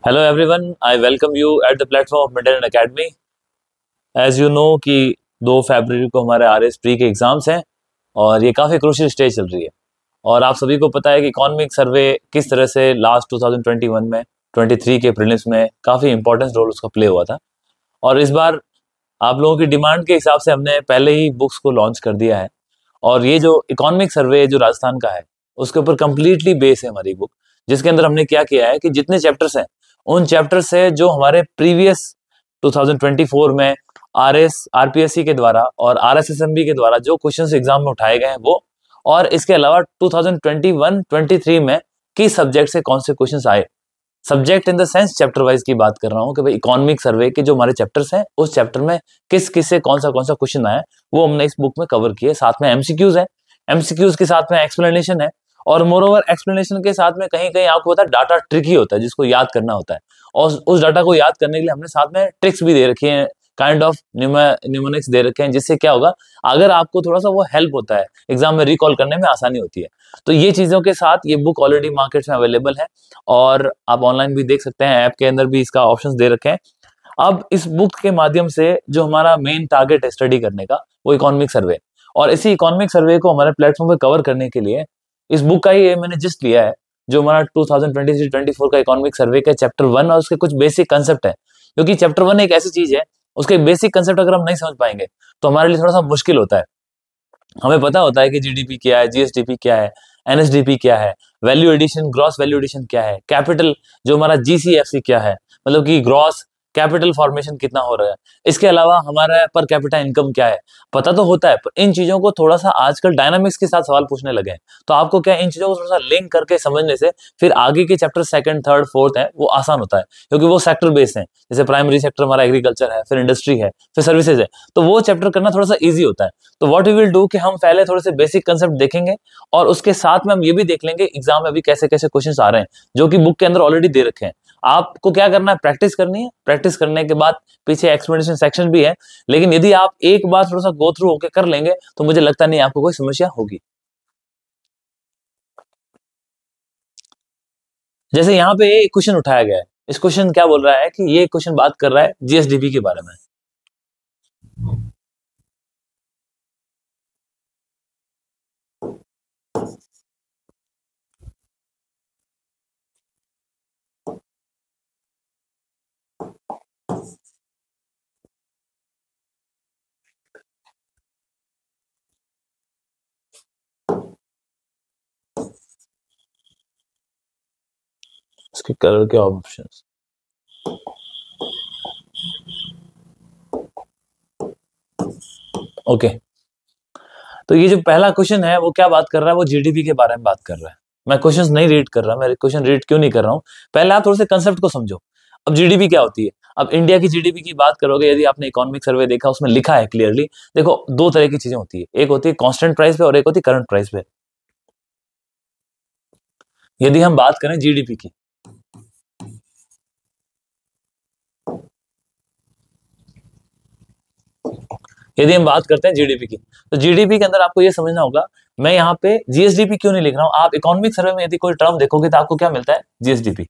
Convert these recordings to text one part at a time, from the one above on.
Hello everyone, I welcome you at the platform of Middle Academy. As you know कि 2 फरवरी को हमारे RS pre के exams हैं और ये काफ़ी क्रूशियल स्टेज चल रही है और आप सभी को पता है कि इकोनॉमिक सर्वे किस तरह से लास्ट 2021 में 23 के प्रीलिम्स में काफ़ी इंपॉर्टेंट रोल उसका प्ले हुआ था और इस बार आप लोगों की डिमांड के हिसाब से हमने पहले ही बुक्स को लॉन्च कर दिया है और ये जो इकोनॉमिक सर्वे जो राजस्थान का है उसके ऊपर कंप्लीटली बेस है हमारी बुक, जिसके अंदर हमने क्या किया है कि जितने चैप्टर्स हैं उन चैप्टर से जो हमारे प्रीवियस 2024 में आरपीएससी के द्वारा और आरएसएसएमबी के द्वारा जो क्वेश्चंस एग्जाम में उठाए गए हैं वो, और इसके अलावा 2021-23 में किस सब्जेक्ट से कौन से क्वेश्चंस आए, subject in the sense chapter wise की बात कर रहा हूँ कि भाई इकोनॉमिक सर्वे के जो हमारे चैप्टर्स हैं उस चैप्टर में किस किस से कौन सा क्वेश्चन आया वो हमने इस बुक में कवर किए। साथ में एमसीक्यूज है, एमसीक्यूज के साथ में एक्सप्लेनेशन है और मोरओवर एक्सप्लेनेशन के साथ में कहीं कहीं आपको पता है डाटा ट्रिकी होता है जिसको याद करना होता है और उस डाटा को याद करने के लिए हमने साथ में ट्रिक्स भी दे रखी हैं, काइंड ऑफ न्यूमेरिक्स दे रखे हैं, जिससे क्या होगा अगर आपको थोड़ा सा वो हेल्प होता है एग्जाम में रिकॉल करने में आसानी होती है। तो ये चीजों के साथ ये बुक ऑलरेडी मार्केट में अवेलेबल है और आप ऑनलाइन भी देख सकते हैं, ऐप के अंदर भी इसका ऑप्शंस दे रखे हैं। अब इस बुक के माध्यम से जो हमारा मेन टारगेट है स्टडी करने का वो इकोनॉमिक सर्वे, और इसी इकोनॉमिक सर्वे को हमारे प्लेटफॉर्म पर कवर करने के लिए इस बुक का ही मैंने जिस्ट लिया है जो हमारा 2023-24 का इकोनॉमिक सर्वे का चैप्टर 1 और उसके कुछ बेसिक कंसेप्ट है, क्योंकि चैप्टर 1 एक ऐसी चीज है उसके बेसिक कंसेप्ट अगर हम नहीं समझ पाएंगे तो हमारे लिए थोड़ा सा मुश्किल होता है। हमें पता होता है कि जीडीपी क्या है, जीएसडीपी क्या है, एनएसडीपी क्या है, value addition gross value addition क्या है, कैपिटल जो हमारा जीसीएफसी क्या है, मतलब कि ग्रॉस कैपिटल फॉर्मेशन कितना हो रहा है, इसके अलावा हमारा पर कैपिटा इनकम क्या है, पता तो होता है पर इन चीजों को थोड़ा सा आजकल डायनामिक्स के साथ सवाल पूछने लगे हैं। तो आपको क्या इन चीजों को थोड़ा सा लिंक करके समझने से फिर आगे के चैप्टर 2nd, 3rd, 4th है वो आसान होता है, क्योंकि वो सेक्टर बेस्ड है। जैसे प्राइमरी सेक्टर हमारा एग्रीकल्चर है, फिर इंडस्ट्री है, फिर सर्विसेज है, तो वो चैप्टर करना थोड़ा सा ईजी होता है। तो व्हाट वी विल डू कि हम पहले थोड़े से बेसिक कंसेप्ट देखेंगे और उसके साथ में हम ये भी देख लेंगे एग्जाम में अभी कैसे कैसे क्वेश्चंस आ रहे हैं जो कि बुक के अंदर ऑलरेडी दे रखे हैं। आपको क्या करना है, प्रैक्टिस करनी है, प्रैक्टिस करने के बाद पीछे एक्सप्लेनेशन सेक्शन भी है, लेकिन यदि आप एक बार थोड़ा सा गो थ्रू होकर कर लेंगे तो मुझे लगता नहीं आपको कोई समस्या होगी। जैसे यहाँ पे एक क्वेश्चन उठाया गया है, इस क्वेश्चन क्या बोल रहा है कि ये क्वेश्चन बात कर रहा है जीएसडीपी के बारे में। इसके कलर के ऑप्शंस, ओके। तो ये जो पहला क्वेश्चन है वो क्या बात कर रहा है, वो जीडीपी के बारे में बात कर रहा है। मैं क्वेश्चंस नहीं रीड कर रहा, मैं क्वेश्चन रीड क्यों नहीं कर रहा हूँ, पहले आप थोड़े से कंसेप्ट को समझो। अब जीडीपी क्या होती है, अब इंडिया की जीडीपी की बात करोगे, यदि आपने इकोनॉमिक सर्वे देखा उसमें लिखा है क्लियरली, देखो दो तरह की चीजें होती है, एक होती है कांस्टेंट प्राइस पे और एक होती है करंट प्राइस पे। यदि हम बात करें जीडीपी की, यदि हम बात करते हैं जीडीपी की, तो जीडीपी के अंदर आपको ये समझना होगा, मैं यहाँ पे जीएसडीपी क्यों नहीं लिख रहा हूँ। आप इकोनॉमिक सर्वे में यदि कोई टर्म देखोगे तो आपको क्या मिलता है, जीएसडीपी।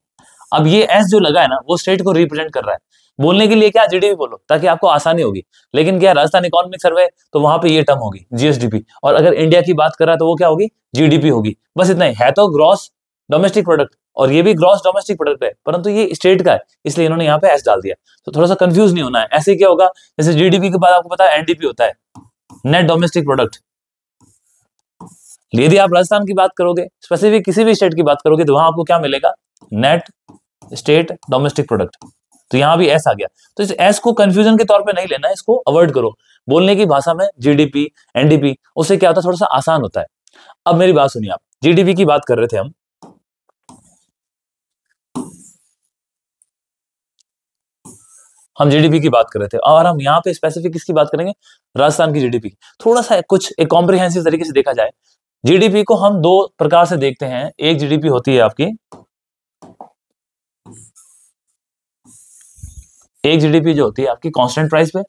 अब ये एस जो लगा है ना वो स्टेट को रिप्रेजेंट कर रहा है, बोलने के लिए क्या जीडीपी बोलो ताकि आपको आसानी होगी, लेकिन क्या राजस्थान इकोनॉमिक सर्वे तो वहां पे ये टर्म होगी जीएसडीपी, और अगर इंडिया की बात कर रहा है तो वो क्या होगी, जीडीपी होगी। बस इतना ही है, तो ग्रॉस डोमेस्टिक प्रोडक्ट, और ये भी ग्रॉस डोमेस्टिक प्रोडक्ट है परंतु ये स्टेट का है इसलिए इन्होंने यहाँ पे एस डाल दिया। तो थोड़ा सा कंफ्यूज नहीं होना है। ऐसे क्या होगा, जैसे जीडीपी के बाद आपको पता है एनडीपी होता है, नेट डोमेस्टिक प्रोडक्ट। यदि आप राजस्थान की बात करोगे, स्पेसिफिक किसी भी स्टेट की बात करोगे तो वहां आपको क्या मिलेगा, नेट स्टेट डोमेस्टिक प्रोडक्ट। तो यहां भी एस आ गया, तो इस एस को कंफ्यूजन के तौर पे नहीं लेना, इसको अवॉइड करो। बोलने की भाषा में जीडीपी एनडीपी, उससे क्या होता है थोड़ा सा आसान होता है। अब मेरी बात सुनिए, आप जीडीपी की बात कर रहे थे, हम जीडीपी की बात कर रहे थे और हम यहाँ पे स्पेसिफिक किसकी बात करेंगे, राजस्थान की जीडीपी। थोड़ा सा कुछ एक कॉम्प्रिहेंसिव तरीके से देखा जाए, जीडीपी को हम दो प्रकार से देखते हैं। एक जीडीपी होती है आपकी, एक जीडीपी जो होती है आपकी कांस्टेंट प्राइस पे,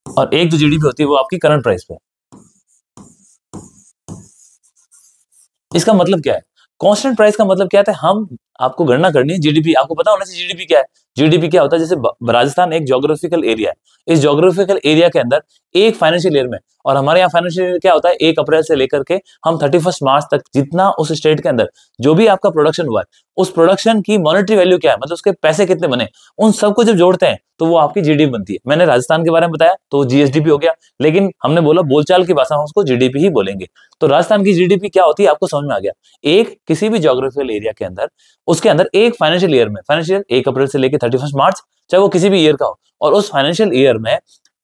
और एक जो जीडीपी होती है वो आपकी करंट प्राइस पे। इसका मतलब क्या है, कांस्टेंट प्राइस का मतलब क्या है? हम आपको गणना करनी है जीडीपी, आपको पता होना चाहिए जीडीपी क्या है। जीडीपी क्या होता है? जैसे राजस्थान एक ज्योग्राफिकल एरिया है, इस ज्योग्राफिकल एरिया के अंदर एक फाइनेंशियल ईयर में, और हमारे यहाँ फाइनेंशियल ईयर क्या होता है, 1 अप्रैल से लेकर के हम 31 मार्च तक जितना उस स्टेट के अंदर जो भी आपका प्रोडक्शन हुआ है, उस प्रोडक्शन की मॉनेटरी वैल्यू क्या है, मतलब उसके पैसे कितने बने, उन सबको जब जोड़ते हैं तो वो आपकी जीडीपी बनती है। मैंने राजस्थान के बारे में बताया तो जीएसडीपी हो गया, लेकिन हमने बोला बोलचाल की भाषा में उसको जीडीपी ही बोलेंगे। तो राजस्थान की जीडीपी क्या होती है आपको समझ में आ गया। एक किसी भी ज्योग्राफिकल एरिया के अंदर, उसके अंदर एक फाइनेंशियल ईयर में, फाइनेंशियल 1 अप्रैल से लेकर 31 मार्च, चाहे वो किसी भी ईयर का हो, और उस फाइनेंशियल ईयर में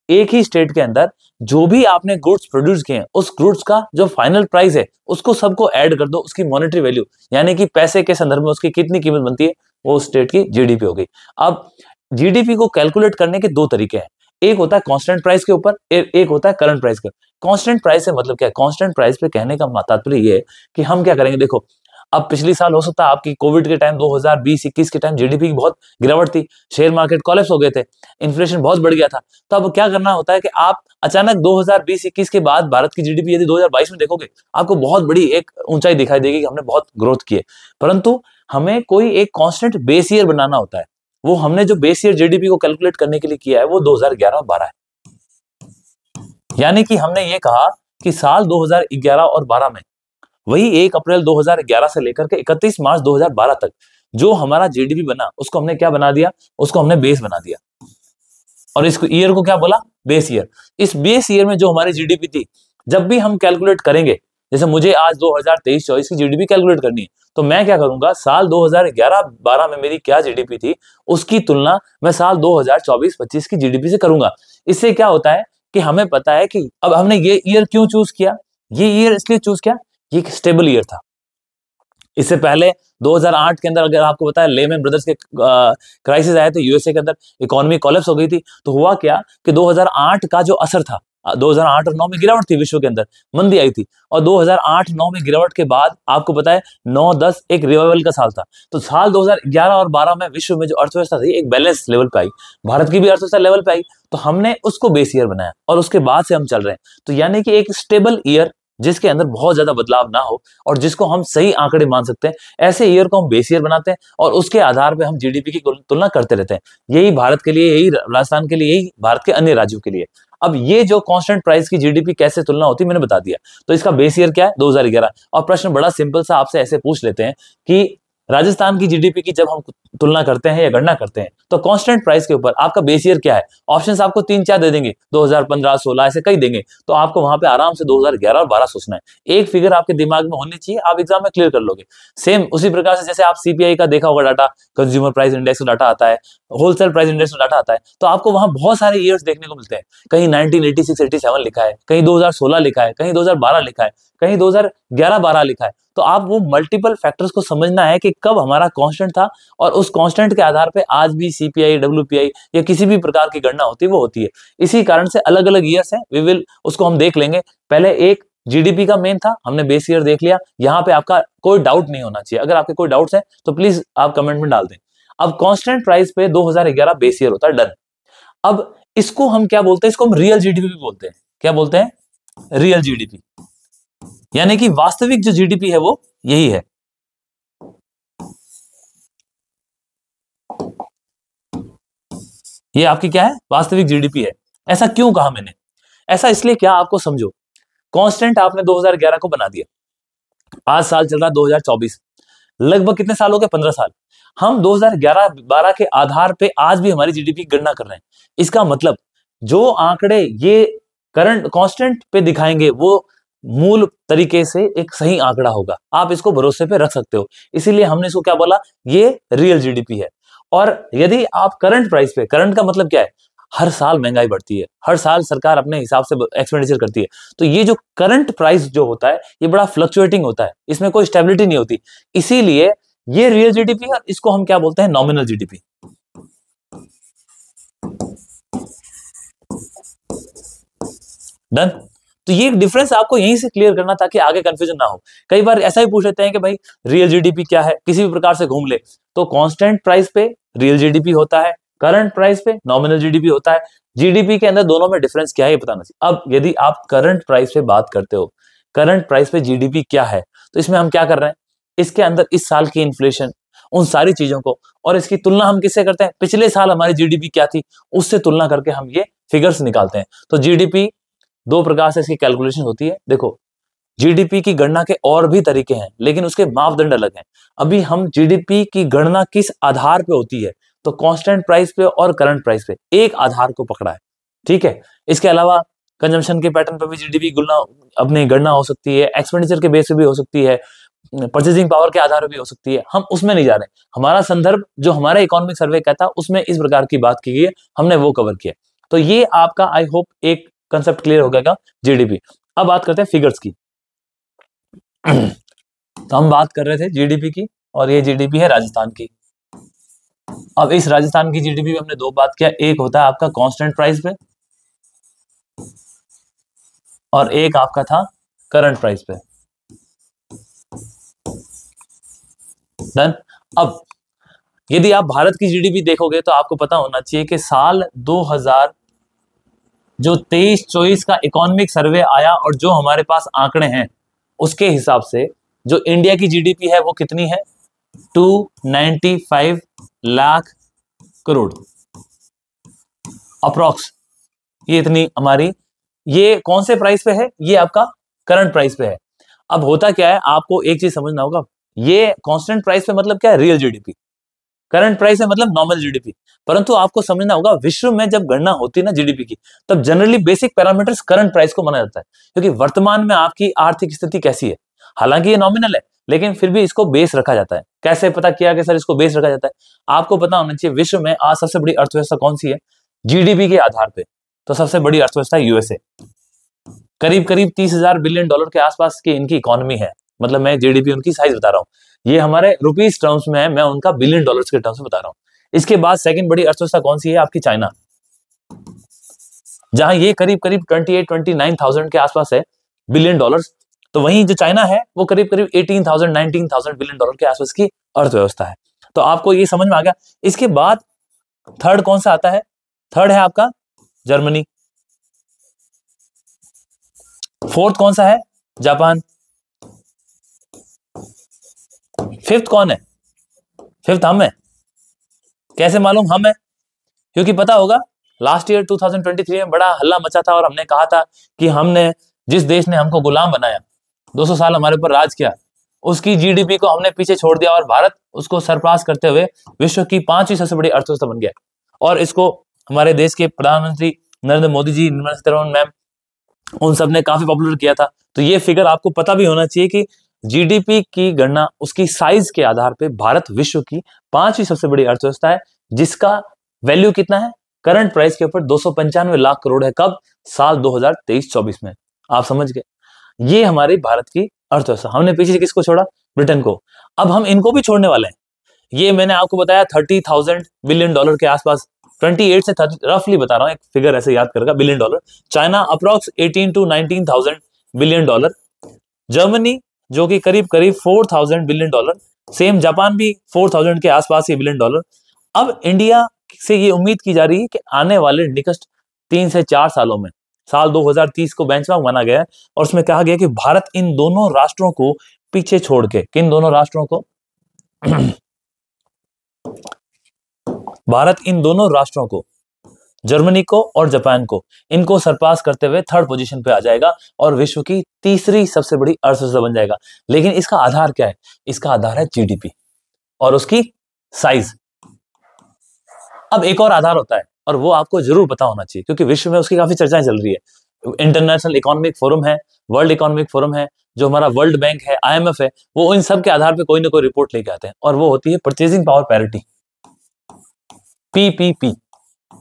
एक ही स्टेट के अंदर जो भी आपने गुड्स प्रोड्यूस किए हैं, उस गुड्स का जो फाइनल प्राइस है उसको सबको ऐड कर दो, उसकी मॉनेटरी वैल्यू यानी कि पैसे के संदर्भ में उसकी कितनी कीमत बनती है, वो स्टेट की जीडीपी हो गई। अब जीडीपी को कैलकुलेट करने के 2 तरीके हैं, एक होता है कांस्टेंट प्राइस के ऊपर, एक होता है करंट प्राइस का। कांस्टेंट प्राइस से मतलब क्या है? कांस्टेंट प्राइस पे कहने का तात्पर्य ये है कि हम क्या करेंगे, देखो अब पिछली साल हो सकता है आपकी कोविड के टाइम 2020-21 के टाइम जीडीपी की बहुत गिरावट थी, शेयर मार्केट कोलैप्स हो गए थे, इन्फ्लेशन बहुत बढ़ गया था। तो अब क्या करना होता है कि आप अचानक 2020-21 के बाद भारत की जीडीपी यदि 2022 में देखोगे, आपको बहुत बड़ी एक ऊंचाई दिखाई देगी कि हमने बहुत ग्रोथ की है। परंतु हमें कोई एक कांस्टेंट बेस ईयर बनाना होता है। वो हमने जो बेस ईयर जीडीपी को कैलकुलेट करने के लिए किया है वो 2011 और 12 है। यानी कि हमने ये कहा कि साल 2011 और 12 में वही 1 अप्रैल 2011 से लेकर के 31 मार्च 2012 तक जो हमारा जीडीपी बना, उसको हमने क्या बना दिया, उसको हमने बेस बना दिया। और इस ईयर को क्या बोला? Base year. इस बेस ईयर में जो हमारी जीडीपी थी, जब भी हम कैलकुलेट करेंगे, जैसे मुझे आज 2023-24 की जीडीपी कैलकुलेट करनी है, तो मैं क्या करूंगा, साल 2011-12 में मेरी क्या जीडीपी थी उसकी तुलना मैं साल 2024-25 की जीडीपी से करूंगा। इससे क्या होता है कि हमें पता है कि अब हमने ये ईयर क्यों चूज किया, ये ईयर इसलिए चूज किया, ये एक स्टेबल ईयर था। इससे पहले 2008 के अंदर अगर आपको पता है लेमैन ब्रदर्स के क्राइसिस आए थे यूएसए के अंदर, इकोनॉमी कोलैप्स हो गई थी। तो हुआ क्या कि 2008 का जो असर था, 2008 और 9 में गिरावट थी विश्व के अंदर, मंदी आई थी, और 2008-9 में गिरावट के बाद आपको पता है 9-10 एक रिवाइवल का साल था। तो साल 2011 और 12 में विश्व में जो अर्थव्यवस्था थी एक बैलेंस लेवल पे आई, भारत की भी अर्थव्यवस्था लेवल पे आई, तो हमने उसको बेस ईयर बनाया और उसके बाद से हम चल रहे हैं। तो यानी कि एक स्टेबल ईयर जिसके अंदर बहुत ज्यादा बदलाव ना हो और जिसको हम सही आंकड़े मान सकते हैं, ऐसे ईयर को हम बेस ईयर बनाते हैं और उसके आधार पे हम जीडीपी की तुलना करते रहते हैं। यही भारत के लिए, यही राजस्थान के लिए, यही भारत के अन्य राज्यों के लिए। अब ये जो कांस्टेंट प्राइस की जीडीपी कैसे तुलना होती है मैंने बता दिया। तो इसका बेस ईयर क्या है? 2011। और प्रश्न बड़ा सिंपल सा आपसे ऐसे पूछ लेते हैं कि राजस्थान की जीडीपी की जब हम तुलना करते हैं या गणना करते हैं तो कांस्टेंट प्राइस के ऊपर आपका बेस ईयर क्या है? ऑप्शंस आपको 3-4 दे देंगे, 2015, 16 ऐसे कई देंगे। तो आपको वहां पे आराम से 2011 और 12 सोचना है। एक फिगर आपके दिमाग में होनी चाहिए, आप एग्जाम में क्लियर कर लोगे। सेम उसी प्रकार से जैसे आप सीपीआई का देखा होगा डाटा, कंज्यूमर प्राइस इंडेक्स का डाटा आता है, होलसेल प्राइस इंडेक्स का डाटा आता है, तो आपको वहां बहुत सारे ईयर्स देखने को मिलते हैं। कहीं 1986-87 लिखा है, कहीं 2016 लिखा है, कहीं 2012 लिखा है, कहीं 2011-12 लिखा है। तो आप वो मल्टीपल फैक्टर्स को समझना है कि कब हमारा कांस्टेंट था, और उस कांस्टेंट के आधार पे आज भी सीपीआई, डब्ल्यूपीआई या किसी भी प्रकार की गणना होती है वो होती है। इसी कारण से अलग अलग ईयर्स हैं, वी विल उसको हम देख लेंगे। पहले एक जीडीपी का मेन था, हमने बेस ईयर देख लिया। यहाँ पे आपका कोई डाउट नहीं होना चाहिए। अगर आपके कोई डाउट्स हैं तो प्लीज आप कमेंट में डाल दें। अब कांस्टेंट प्राइस पे 2011 बेस ईयर होता है, डन। अब इसको हम क्या बोलते हैं? इसको हम रियल जीडीपी भी बोलते हैं। क्या बोलते हैं? Real GDP. यानी कि वास्तविक जो जीडीपी है वो यही है। ये आपकी क्या है? वास्तविक जीडीपी है। ऐसा क्यों कहा मैंने? ऐसा इसलिए क्या, आपको समझो। कांस्टेंट आपने 2011 को बना दिया, आज साल चल रहा है 2024, लगभग कितने साल हो गए? 15 साल। हम 2011-12 के आधार पे आज भी हमारी जीडीपी की गणना कर रहे हैं। इसका मतलब जो आंकड़े ये करंट कांस्टेंट पे दिखाएंगे वो मूल तरीके से एक सही आंकड़ा होगा, आप इसको भरोसे पे रख सकते हो। इसीलिए हमने इसको क्या बोला? ये रियल जीडीपी है। और यदि आप करंट प्राइस पे, करंट का मतलब क्या है? हर साल महंगाई बढ़ती है, हर साल सरकार अपने हिसाब से एक्सपेंडिचर करती है। तो ये जो करंट प्राइस जो होता है ये बड़ा फ्लक्चुएटिंग होता है, इसमें कोई स्टेबिलिटी नहीं होती। इसीलिए ये रियल जीडीपी है, इसको हम क्या बोलते हैं? Nominal GDP. डन। तो ये डिफरेंस आपको यहीं से क्लियर करना ताकि आगे कंफ्यूजन ना हो। कई बार ऐसा ही पूछ लेते हैं कि भाई रियल जीडीपी क्या है, किसी भी प्रकार से घूम ले। तो कांस्टेंट प्राइस पे रियल जीडीपी होता है, करंट प्राइस पे नॉमिनल जीडीपी होता है। जीडीपी के अंदर दोनों में डिफरेंस क्या है ये बताना चाहिए। अब यदि आप करंट प्राइस पे बात करते हो, करंट प्राइस पे जीडीपी क्या है, तो इसमें हम क्या कर रहे हैं? इसके अंदर इस साल की इन्फ्लेशन, उन सारी चीजों को, और इसकी तुलना हम किससे करते हैं, पिछले साल हमारी जीडीपी क्या थी उससे तुलना करके हम ये फिगर्स निकालते हैं। तो जीडीपी दो प्रकार से इसकी कैलकुलेशन होती है। देखो, जीडीपी की गणना के और भी तरीके हैं, लेकिन उसके मापदंड अलग हैं। अभी हम जीडीपी की गणना किस आधार पे होती है, तो कांस्टेंट प्राइस पे और करंट प्राइस पे, एक आधार को पकड़ा है, ठीक है। इसके अलावा कंजम्पशन के पैटर्न पर भी जीडीपी अपनी गणना हो सकती है, एक्सपेंडिचर के बेस पे भी हो सकती है, परचेजिंग पावर के आधार पर भी हो सकती है। हम उसमें नहीं जा रहे, हमारा संदर्भ जो हमारा इकोनॉमिक सर्वे कहता है उसमें इस प्रकार की बात की गई है, हमने वो कवर किया। तो ये आपका आई होप एक कंसेप्ट क्लियर हो गया जीडीपी। अब बात करते हैं फिगर्स की। तो हम बात कर रहे थे जीडीपी की, और ये जीडीपी है राजस्थान की। अब इस राजस्थान की जीडीपी में हमने दो बात किया, एक होता है आपका कांस्टेंट प्राइस पे और एक आपका था करंट प्राइस पे। डन। अब यदि आप भारत की जीडीपी देखोगे तो आपको पता होना चाहिए कि साल 2000 जो 23-24 का इकोनॉमिक सर्वे आया और जो हमारे पास आंकड़े हैं उसके हिसाब से जो इंडिया की जीडीपी है वो कितनी है, 295 लाख करोड़ अप्रॉक्स। ये इतनी हमारी, ये कौन से प्राइस पे है, ये आपका करंट प्राइस पे है। अब होता क्या है, आपको एक चीज समझना होगा, ये कांस्टेंट प्राइस पे मतलब क्या है, रियल जीडीपी। करंट प्राइस है मतलब नॉर्मल जीडीपी। परंतु आपको समझना होगा, विश्व में जब गणना होती है ना जीडीपी की, तब generally basic parameters current price को माना जाता है, क्योंकि वर्तमान में आपकी आर्थिक स्थिति कैसी है। हालांकि ये नॉमिनल है, लेकिन फिर भी इसको बेस रखा जाता है। कैसे पता किया कि सर इसको बेस रखा जाता है, आपको पता होना चाहिए विश्व में आज सबसे बड़ी अर्थव्यवस्था कौन सी है जीडीपी के आधार पे। तो सबसे बड़ी अर्थव्यवस्था यूएसए, करीब करीब 30,000 बिलियन डॉलर के आसपास की इनकी इकोनॉमी है। मतलब मैं जीडीपी उनकी साइज बता रहा हूँ, ये हमारे रुपीस टर्म्स में है, मैं उनका बिलियन डॉलर्स के टर्म्स में बता रहा हूँ। इसके बाद सेकंड बड़ी अर्थव्यवस्था कौन सी है आपकी, चाइना, जहां ये करीब करीब 28-29,000 के आसपास है बिलियन डॉलर्स। तो वहीं जो चाइना है वो करीब करीब 18,000-19,000 बिलियन डॉलर के आसपास की अर्थव्यवस्था है। तो आपको ये समझ में आ गया। इसके बाद थर्ड कौन सा आता है, थर्ड है आपका जर्मनी, फोर्थ कौन सा है, जापान, फिफ्थ कौन है, फिफ्थ हम है। कैसे मालूम हम है, क्योंकि पता होगा लास्ट ईयर 2023 में बड़ा हल्ला मचा था और हमने कहा था कि हमने, जिस देश ने हमको गुलाम बनाया, 200 साल हमारे ऊपर राज किया, उसकी जीडीपी को हमने पीछे छोड़ दिया और भारत उसको सरपास करते हुए विश्व की 5वीं सबसे बड़ी अर्थव्यवस्था बन गया। और इसको हमारे देश के प्रधानमंत्री नरेंद्र मोदी जी, निर्मला सीतारमण मैम, उन सब ने काफी पॉपुलर किया था। तो ये फिगर आपको पता भी होना चाहिए कि जीडीपी की गणना उसकी साइज के आधार पे भारत विश्व की 5वीं सबसे बड़ी अर्थव्यवस्था है, जिसका वैल्यू कितना है करंट प्राइस के ऊपर, 295 लाख करोड़ है। कब, साल 2023-24 में। आप समझ गए, ये हमारी भारत की अर्थव्यवस्था। हमने पीछे से किसको छोड़ा, ब्रिटेन को। अब हम इनको भी छोड़ने वाले हैं। ये मैंने आपको बताया 30,000 बिलियन डॉलर के आसपास, 28 से 30 रफली बता रहा हूं, एक फिगर ऐसे याद करेगा, billion dollar. China approx 18-19,000 billion dollar. Germany जो कि करीब करीब 4,000 बिलियन डॉलर। सेम जापान भी 4,000 के आसपास ही बिलियन डॉलर। अब इंडिया से ये उम्मीद की जा रही है कि आने वाले निकट 3 से 4 सालों में, साल 2030 को बेंचमार्क माना गया है, और उसमें कहा गया कि भारत इन दोनों राष्ट्रों को पीछे छोड़ के, किन दोनों राष्ट्रों को भारत इन दोनों राष्ट्रों को, जर्मनी को और जापान को, इनको सरपास करते हुए थर्ड पोजीशन पे आ जाएगा और विश्व की तीसरी सबसे बड़ी अर्थव्यवस्था बन जाएगा। लेकिन इसका आधार क्या है, इसका आधार है जीडीपी और उसकी साइज। अब एक और आधार होता है, और वो आपको जरूर पता होना चाहिए, क्योंकि विश्व में उसकी काफी चर्चाएं चल रही है। इंटरनेशनल इकोनॉमिक फोरम है, वर्ल्ड इकोनॉमिक फोरम है, जो हमारा वर्ल्ड बैंक है, आईएमएफ है, वो इन सब के आधार पे कोई ना कोई रिपोर्ट लेके आते हैं, और वो होती है परचेजिंग पावर पैरिटी, पीपीपी।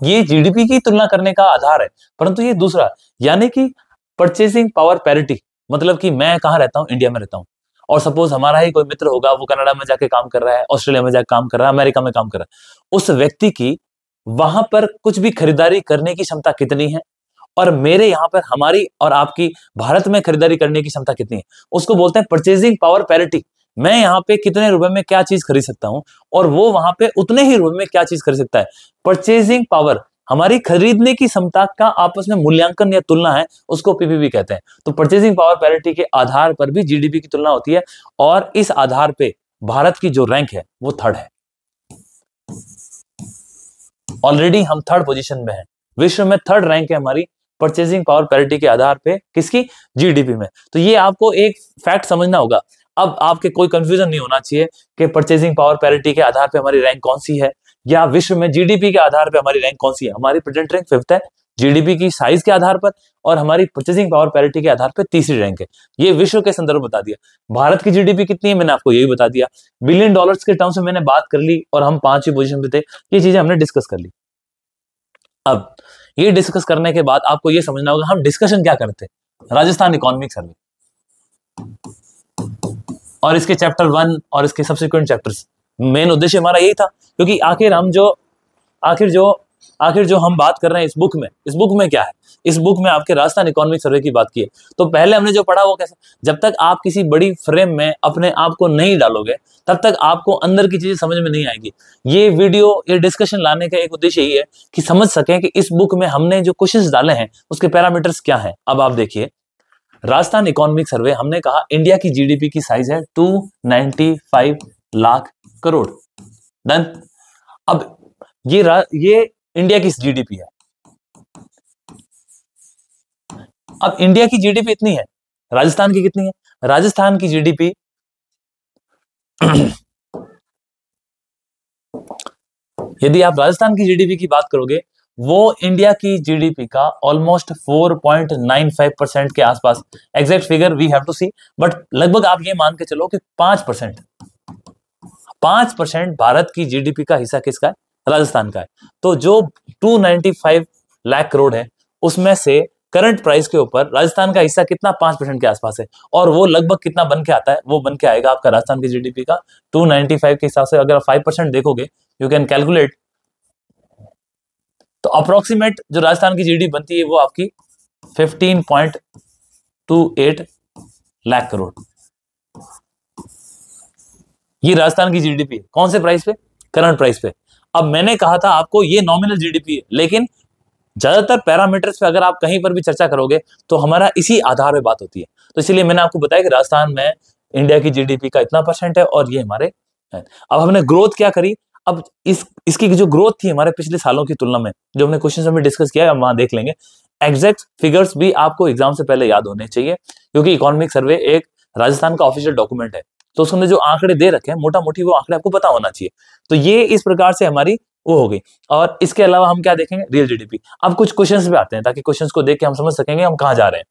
ये जीडीपी की तुलना करने का आधार है, परंतु ये दूसरा, यानी कि परचेजिंग पावर पैरिटी, मतलब कि मैं कहां रहता हूं, इंडिया में रहता हूं, और सपोज हमारा ही कोई मित्र होगा, वो कनाडा में जाके काम कर रहा है, ऑस्ट्रेलिया में जाके काम कर रहा है, अमेरिका में काम कर रहा है, उस व्यक्ति की वहां पर कुछ भी खरीदारी करने की क्षमता कितनी है, और मेरे यहाँ पर, हमारी और आपकी भारत में खरीदारी करने की क्षमता कितनी है, उसको बोलते हैं परचेजिंग पावर पैरिटी। मैं यहाँ पे कितने रुपए में क्या चीज खरीद सकता हूं और वो वहां पे उतने ही रुपए में क्या चीज खरीद सकता है। परचेजिंग पावर हमारी खरीदने की क्षमता का आपस में मूल्यांकन या तुलना है, उसको पीपीपी कहते हैं। तो परचेजिंग पावर पैरिटी के आधार पर भी जीडीपी की तुलना होती है, और इस आधार पे भारत की जो रैंक है वो थर्ड है। ऑलरेडी हम थर्ड पोजीशन में हैं, विश्व में थर्ड रैंक है हमारी परचेजिंग पावर पैरिटी के आधार पे, किसकी? जीडीपी में। तो ये आपको एक फैक्ट समझना होगा। अब आपके कोई कंफ्यूजन नहीं होना चाहिए कि परचेजिंग पावर पैरिटी के आधार पे हमारी रैंक कौन सी है, या विश्व में जीडीपी के आधार पे हमारी रैंक कौन सी है। हमारी प्रेजेंट रैंक फिफ्थ है जीडीपी की साइज के आधार पर, और हमारी परचेजिंग पावर पैरिटी के आधार पर तीसरी रैंक है। ये विश्व के संदर्भ बता दिया। भारत की जीडीपी कितनी है मैंने आपको यही बता दिया। बिलियन डॉलर्स के टर्म्स में मैंने बात कर ली, और हम 5वीं पोजीशन पे थे। ये चीजें हमने डिस्कस कर ली। अब ये डिस्कस करने के बाद आपको ये समझना होगा हम डिस्कशन क्या करते हैं। राजस्थान इकोनॉमिक सर्वे और इसके चैप्टर 1 और इसके सब्सिक्वेंट चैप्टर्स, मेन उद्देश्य हमारा यही था, क्योंकि आखिर जो हम बात कर रहे हैं इस बुक में क्या है? इस बुक में आपके राजस्थान इकोनॉमिक सर्वे की बात की है। तो पहले हमने जो पढ़ा वो कैसे, जब तक आप किसी बड़ी फ्रेम में अपने आप को नहीं डालोगे तब तक आपको अंदर की चीजें समझ में नहीं आएगी। ये वीडियो, ये डिस्कशन लाने का एक उद्देश्य यही है कि समझ सकें कि इस बुक में हमने जो क्वेश्चंस डाले हैं उसके पैरामीटर्स क्या हैं। अब आप देखिए, राजस्थान इकोनॉमिक सर्वे, हमने कहा इंडिया की जीडीपी की साइज है 295 लाख करोड़। डन। अब ये इंडिया की जीडीपी है। अब इंडिया की जीडीपी इतनी है, राजस्थान की कितनी है? राजस्थान की जीडीपी यदि आप राजस्थान की जीडीपी की बात करोगे, वो इंडिया की जीडीपी का ऑलमोस्ट 4.95% के आसपास, exact figure we have to see, but लगभग आप ये मान के चलो कि 5% भारत की जीडीपी का हिस्सा किसका है? राजस्थान का है। तो जो 295 लाख करोड़ है उसमें से करंट प्राइस के ऊपर राजस्थान का हिस्सा कितना? 5% के आसपास है। और वो लगभग कितना बन के आता है? वो बन के आएगा आपका राजस्थान की जीडीपी का 295 के हिसाब से अगर 5% देखोगे, यू कैन कैलकुलेट, तो अप्रोक्सीमेट जो राजस्थान की जीडीपी बनती है वो आपकी 15.28 लाख करोड़। ये राजस्थान की जीडीपी है। कौन से प्राइस पे? करंट प्राइस पे। अब मैंने कहा था आपको ये नॉमिनल जीडीपी है, लेकिन ज्यादातर पैरामीटर्स पे अगर आप कहीं पर भी चर्चा करोगे तो हमारा इसी आधार पे बात होती है। तो इसलिए मैंने आपको बताया कि राजस्थान में इंडिया की जीडीपी का इतना % है और ये हमारे है। अब हमने ग्रोथ क्या करी? अब इसकी जो ग्रोथ थी हमारे पिछले सालों की तुलना में, जो हमने क्वेश्चन में डिस्कस किया है, हम वहां देख लेंगे। एग्जैक्ट फिगर्स भी आपको एग्जाम से पहले याद होने चाहिए, क्योंकि इकोनॉमिक सर्वे एक राजस्थान का ऑफिशियल डॉक्यूमेंट है। तो उसमें जो आंकड़े दे रखे हैं मोटा मोटी वो आंकड़े आपको पता होना चाहिए। तो ये इस प्रकार से हमारी वो हो गई। और इसके अलावा हम क्या देखेंगे? Real GDP. अब कुछ क्वेश्चंस पे आते हैं ताकि क्वेश्चंस को देख के हम समझ सकेंगे हम कहां जा रहे हैं।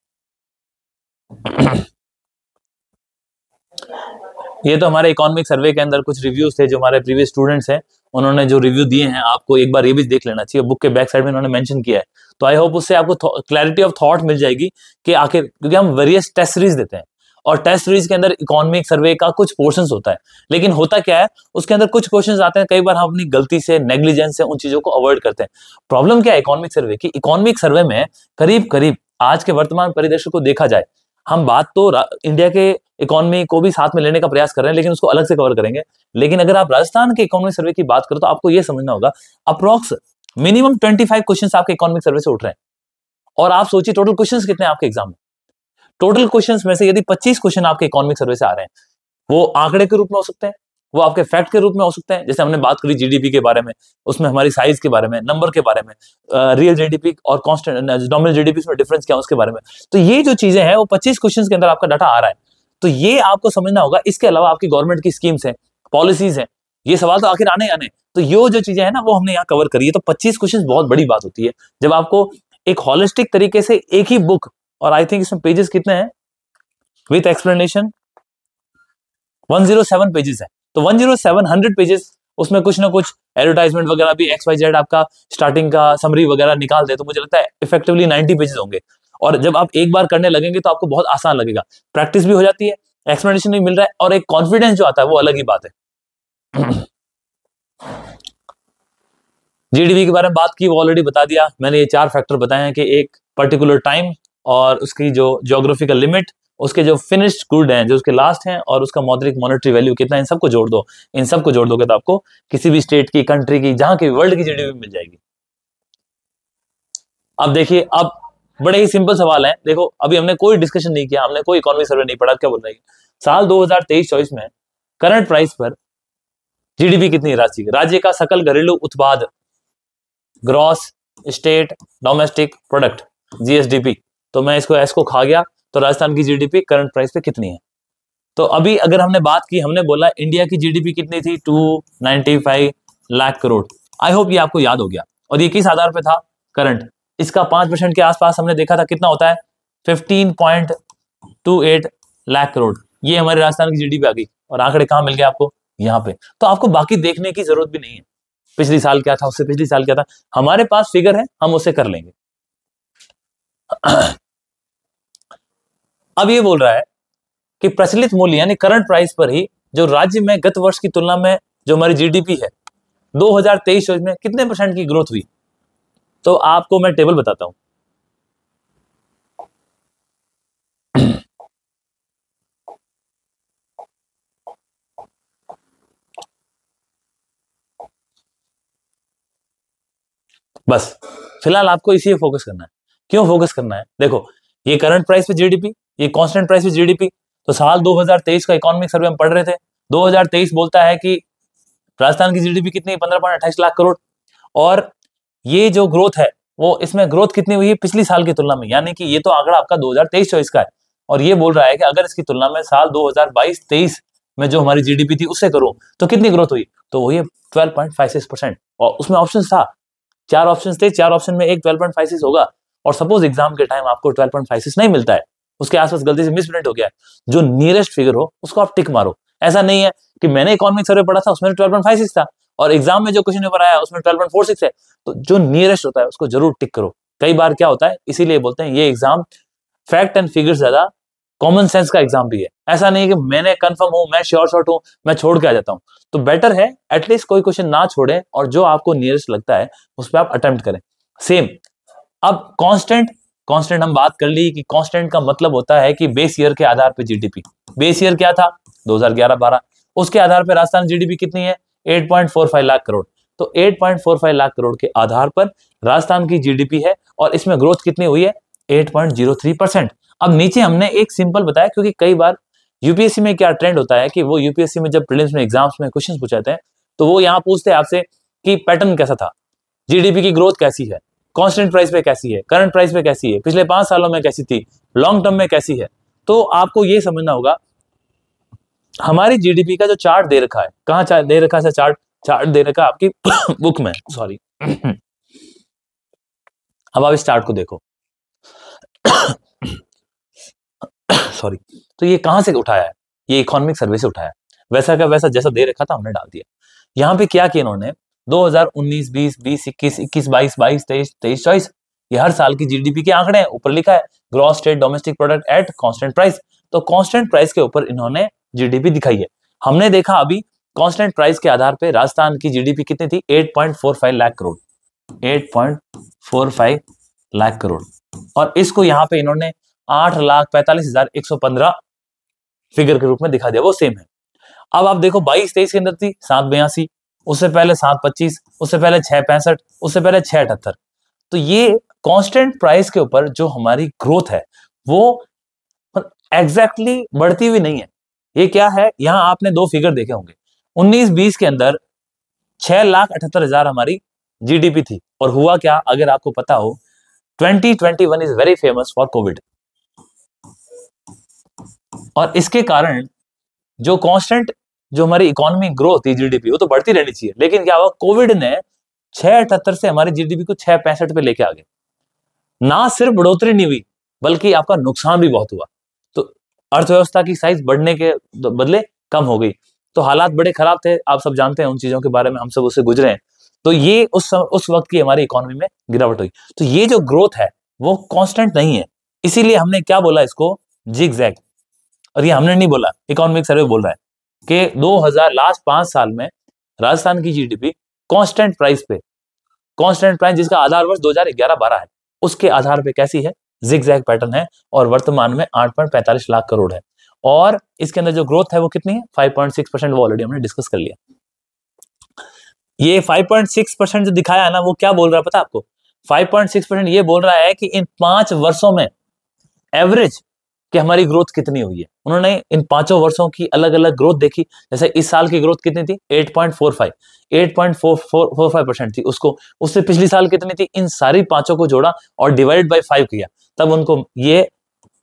ये तो हमारे इकोनॉमिक सर्वे के अंदर कुछ रिव्यूज थे जो हमारे प्रीवियस स्टूडेंट्स हैं, उन्होंने जो रिव्यू दिए हैं आपको एक बार ये भी देख लेना चाहिए। बुक के बैक साइड में उन्होंने मेंशन किया है, तो आई होप उससे आपको क्लैरिटी ऑफ थॉट मिल जाएगी कि आखिर, क्योंकि हम वेरियस टेस्ट सीरीज देते हैं और टेस्ट सीरीज के अंदर इकोनॉमिक सर्वे का कुछ पोर्शंस होता है, लेकिन होता क्या है उसके अंदर कुछ क्वेश्चंस आते हैं, कई बार हम अपनी गलती से, नेग्लिजेंस से उन चीजों को अवॉइड करते हैं। प्रॉब्लम क्या है इकोनॉमिक सर्वे की? इकोनॉमिक सर्वे में करीब करीब आज के वर्तमान परिदृश्य को देखा जाए, हम बात तो इंडिया के इकोनॉमी को भी साथ में लेने का प्रयास कर रहे हैं, लेकिन उसको अलग से कवर करेंगे। लेकिन अगर आप राजस्थान के इकोनॉमिक सर्वे की बात करो तो आपको यह समझना होगा अप्रोक्स मिनिमम 25 क्वेश्चंस आपके इकोनॉमिक सर्वे से उठ रहे हैं। और आप सोचिए टोटल क्वेश्चंस कितने हैं आपके एग्जाम में। टोटल क्वेश्चंस में से यदि 25 क्वेश्चन आपके इकोनॉमिक सर्वे से आ रहे हैं, वो आंकड़े के रूप में हो सकते हैं, वो आपके फैक्ट के रूप में हो सकते हैं, जैसे हमने बात करी जीडीपी के बारे में, उसमें हमारी साइज के बारे में, नंबर के बारे में, रियल जीडीपी और कांस्टेंट नॉमिनल जीडीपी में डिफरेंस क्या है उसके बारे में। तो ये जो चीजें हैं वो 25 क्वेश्चंस के अंदर आपका डाटा आ रहा है, तो ये आपको समझना होगा। इसके अलावा आपकी गवर्नमेंट की स्कीम्स है, पॉलिसीज है, ये सवाल तो आखिर आने आने, तो ये जो चीजें हैं ना वो हमने यहाँ कवर करी है। तो 25 क्वेश्चन बहुत बड़ी बात होती है जब आपको एक होलिस्टिक तरीके से एक ही बुक, और आई थिंक इसमें पेजेस कितने हैं विथ एक्सप्लेनेशन 107 पेजेस है, तो 107 100 पेजेस, उसमें कुछ ना कुछ एडवर्टाइजमेंट वगैरह भी XYZ आपका स्टार्टिंग का समरी वगैरह निकाल दे, तो मुझे लगता है इफेक्टिवली 90 पेजेस होंगे। और जब आप एक बार करने लगेंगे तो आपको बहुत आसान लगेगा, प्रैक्टिस भी हो जाती है, एक्सप्लेनेशन भी मिल रहा है, और एक कॉन्फिडेंस जो आता है वो अलग ही बात है। जीडीपी के बारे में बात की, वो ऑलरेडी बता दिया मैंने। ये 4 फैक्टर बताए हैं कि एक पर्टिकुलर टाइम और उसकी जो ज्योग्राफिकल लिमिट, उसके जो फिनिश्ड गुड हैं, जो उसके लास्ट हैं, और उसका मौद्रिक मॉनेटरी वैल्यू कितना, इन सबको जोड़ दो। इन सबको जोड़ दोगे तो आपको किसी भी स्टेट की, कंट्री की, जहां की वर्ल्ड की जीडीपी मिल जाएगी। अब देखिए, अब बड़े ही सिंपल सवाल है। देखो, अभी हमने कोई डिस्कशन नहीं किया, हमने कोई इकोनॉमिक सर्वे नहीं पढ़ा। क्या बोल रहा है साल 2023-24 में करंट प्राइस पर जीडीपी कितनी है राज्य का सकल घरेलू उत्पाद, gross state domestic product, GSDP. तो मैं इसको एस को खा गया, तो राजस्थान की जीडीपी करंट प्राइस पे कितनी है। तो अभी अगर हमने बात की, हमने बोला इंडिया की जीडीपी कितनी थी, 295 लाख करोड़। आई होप ये आपको याद हो गया। और ये किस आधार पे था, करंट। इसका 5% के आसपास हमने देखा था, कितना होता है 15.28 लाख करोड़। ये हमारे राजस्थान की जीडीपी आ गई। और आंकड़े कहाँ मिल गए आपको, यहाँ पे। तो आपको बाकी देखने की जरूरत भी नहीं है, पिछली साल क्या था, उससे पिछली साल क्या था, हमारे पास फिगर है, हम उसे कर लेंगे। अब ये बोल रहा है कि प्रचलित मूल्य यानी करंट प्राइस पर ही जो राज्य में गत वर्ष की तुलना में जो हमारी जीडीपी है 2023 में कितने % की ग्रोथ हुई। तो आपको मैं टेबल बताता हूं। बस फिलहाल आपको इसी पे फोकस करना है। क्यों फोकस करना है, देखो ये करंट प्राइस पे जीडीपी, ये कांस्टेंट प्राइस पे जीडीपी। तो साल 2023 का इकोनॉमिक सर्वे हम पढ़ रहे थे। 2023 बोलता है कि राजस्थान की जीडीपी कितनी, 15.28 लाख करोड़। और ये जो ग्रोथ है वो, इसमें ग्रोथ कितनी हुई है पिछली साल की तुलना में, यानी कि ये तो आंकड़ा आपका 2023-24 का है। और ये बोल रहा है कि अगर इसकी तुलना में साल 2022-23 में जो हमारी जीडीपी थी उससे करो तो कितनी ग्रोथ हुई, तो वही 12.56%। और उसमें ऑप्शन था, 4 ऑप्शन थे, 4 ऑप्शन में एक 12.56 होगा। और सपोज एग्जाम के टाइम आपको 12.56 नहीं मिलता है, उसके आसपास गलती से मिसप्रिंट हो गया है, जो नियरेस्ट फिगर हो उसको आप टिक मारो। ऐसा नहीं है कि मैंने इकोनॉमिक सर्वे पढ़ा था उसमें 12.56 था और एग्जाम में जो क्वेश्चन पेपर आया उसमें 12.46 है। तो जो नियरेस्ट होता है उसको जरूर टिक करो। कई बार क्या होता है, इसीलिए बोलते हैं ये एग्जाम फैक्ट एंड फिगर ज्यादा कॉमन सेंस का एग्जाम भी है। ऐसा नहीं है कि मैंने कंफर्म हूं, मैं श्योर शॉट हूं, मैं छोड़ के आ जाता हूं। तो बेटर है एटलीस्ट कोई क्वेश्चन ना छोड़ें और जो आपको नियरेस्ट लगता है उस पर आप अटेम्प्ट करें। सेम अब कांस्टेंट हम बात कर ली कि कांस्टेंट का मतलब होता है कि बेस ईयर के आधार पर जीडीपी। बेस ईयर क्या था 2011-12, उसके आधार पर राजस्थान जीडीपी कितनी है 8.45 लाख करोड़। तो 8.45 लाख करोड़ के आधार पर राजस्थान की जीडीपी है और इसमें ग्रोथ कितनी हुई है 8.03%। अब नीचे हमने एक सिंपल बताया, क्योंकि कई बार यूपीएससी में क्या ट्रेंड होता है कि वो यूपीएससी में जब प्रीलिम्स में एग्जाम्स में क्वेश्चन पूछाते हैं तो वो यहाँ पूछते हैं आपसे कि पैटर्न कैसा था, जीडीपी की ग्रोथ कैसी है, कांस्टेंट प्राइस पे कैसी है, करंट प्राइस पे कैसी है, पिछले 5 सालों में कैसी थी, लॉन्ग टर्म में कैसी है। तो आपको ये समझना होगा हमारी जीडीपी का जो चार्ट दे रखा है, कहाँ दे रखा है चार्ट दे रखा है आपकी बुक में, सॉरी। अब आप इस चार्ट को देखो। सॉरी, तो ये कहां से उठाया है, ये इकोनॉमिक सर्वे से उठाया है। वैसा का वैसा जैसा दे रखा था हमने डाल दिया। यहाँ पे क्या किया इन्होंने 2019, 20, 20, 21, 21, 22, 22, 23, 23, 24 ये हर साल की जीडीपी के आंकड़े हैं। ऊपर लिखा है gross state domestic product at constant price. तो कांस्टेंट प्राइस के ऊपर इन्होंने जीडीपी दिखाई है। हमने देखा अभी कांस्टेंट प्राइस के आधार पे राजस्थान की जीडीपी कितनी थी 8.45 लाख करोड़, 8.45 लाख करोड़। और इसको यहाँ पे इन्होंने 8,45,115 फिगर के रूप में दिखा दिया, वो सेम है। अब आप देखो 22-23 के अंदर थी 782, उससे पहले 725, उससे पहले 665, उससे पहले 678। तो ये कांस्टेंट प्राइस के ऊपर जो हमारी ग्रोथ है वो एग्जैक्टली बढ़ती हुई नहीं है। ये क्या है, यहां आपने 2 फिगर देखे होंगे। 19-20 के अंदर 6,78,000 हमारी जीडीपी थी। और हुआ क्या, अगर आपको पता हो 2021 is very famous for Covid. और इसके कारण जो कांस्टेंट जो हमारी इकोनॉमी ग्रोथ है जीडीपी वो तो बढ़ती रहनी चाहिए, लेकिन क्या हुआ कोविड ने 678 से हमारी जीडीपी को 665 पे लेके आ गए। ना सिर्फ बढ़ोतरी नहीं हुई बल्कि आपका नुकसान भी बहुत हुआ। तो अर्थव्यवस्था की साइज बढ़ने के बदले कम हो गई। तो हालात बड़े खराब थे, आप सब जानते हैं उन चीजों के बारे में, हम सब उससे गुजरे हैं। तो ये उस वक्त की हमारी इकोनॉमी में गिरावट हुई। तो ये जो ग्रोथ है वो कांस्टेंट नहीं है, इसीलिए हमने क्या बोला इसको जिगजैग। और ये हमने नहीं बोला, इकोनॉमिक सर्वे बोल रहा है कि 2000 लास्ट 5 साल में राजस्थान की जीडीपी कांस्टेंट प्राइस पे, कांस्टेंट प्राइस जिसका आधार वर्ष 2011-12 है, उसके आधार पे कैसी है जिगजैग पैटर्न है। और वर्तमान में 8.45 लाख करोड़ है। और इसके अंदर जो ग्रोथ है वो कितनी है 5.6%, वो ऑलरेडी हमने डिस्कस कर लिया। ये 5.6% जो दिखाया है ना वो क्या बोल रहा है पता है आपको, 5.6% ये बोल रहा है कि इन 5 वर्षों में एवरेज कि हमारी ग्रोथ कितनी हुई है। उन्होंने इन 5 वर्षों की अलग अलग ग्रोथ देखी। जैसे इस साल की ग्रोथ कितनी थी, 8.45% थी। उसको उससे पिछली साल कितनी थी, इन सारी पांचों को जोड़ा और डिवाइड बाय 5 किया, तब उनको ये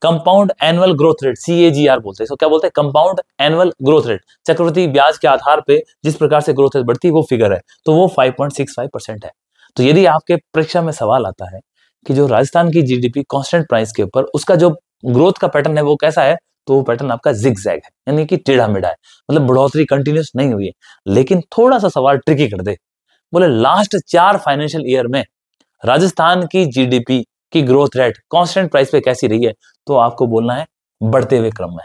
compound annual growth rate CAGR बोलते हैं। इसको क्या बोलते हैं, कंपाउंड एनुअल ग्रोथ रेट, चक्रवृद्धि ब्याज के आधार पे जिस प्रकार से ग्रोथ रेट बढ़ती है वो फिगर है, तो वो 5.65% है। तो यदि आपके परीक्षा में सवाल आता है कि जो राजस्थान की GDP कांस्टेंट प्राइस के ऊपर उसका जो ग्रोथ का पैटर्न है वो कैसा है, तो वो पैटर्न आपका जिगजैग है, यानी कि टेढ़ा मेढ़ा है, मतलब बढ़ोतरी कंटिन्यूस नहीं हुई है। लेकिन थोड़ा सा सवाल ट्रिकी कर दे, बोले लास्ट 4 फाइनेंशियल ईयर में राजस्थान की GDP की ग्रोथ रेट कांस्टेंट प्राइस पे कैसी रही है, तो आपको बोलना है बढ़ते हुए क्रम में।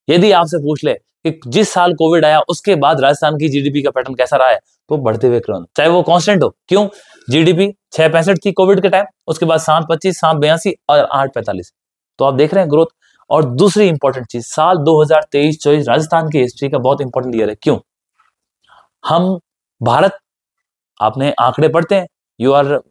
यदि आपसे पूछ ले कि जिस साल कोविड आया उसके बाद राजस्थान की GDP का पैटर्न कैसा रहा है, तो बढ़ते हुए क्रम, चाहे वो कांस्टेंट हो। क्यों, GDP 665 थी कोविड के टाइम, उसके बाद 725, 782 और 845, तो आप देख रहे हैं ग्रोथ। और दूसरी इंपॉर्टेंट चीज, साल 2023-24 राजस्थान की हिस्ट्री का बहुत इंपॉर्टेंट ईयर है। क्यों, हम भारत, आपने आंकड़े पढ़ते हैं, you are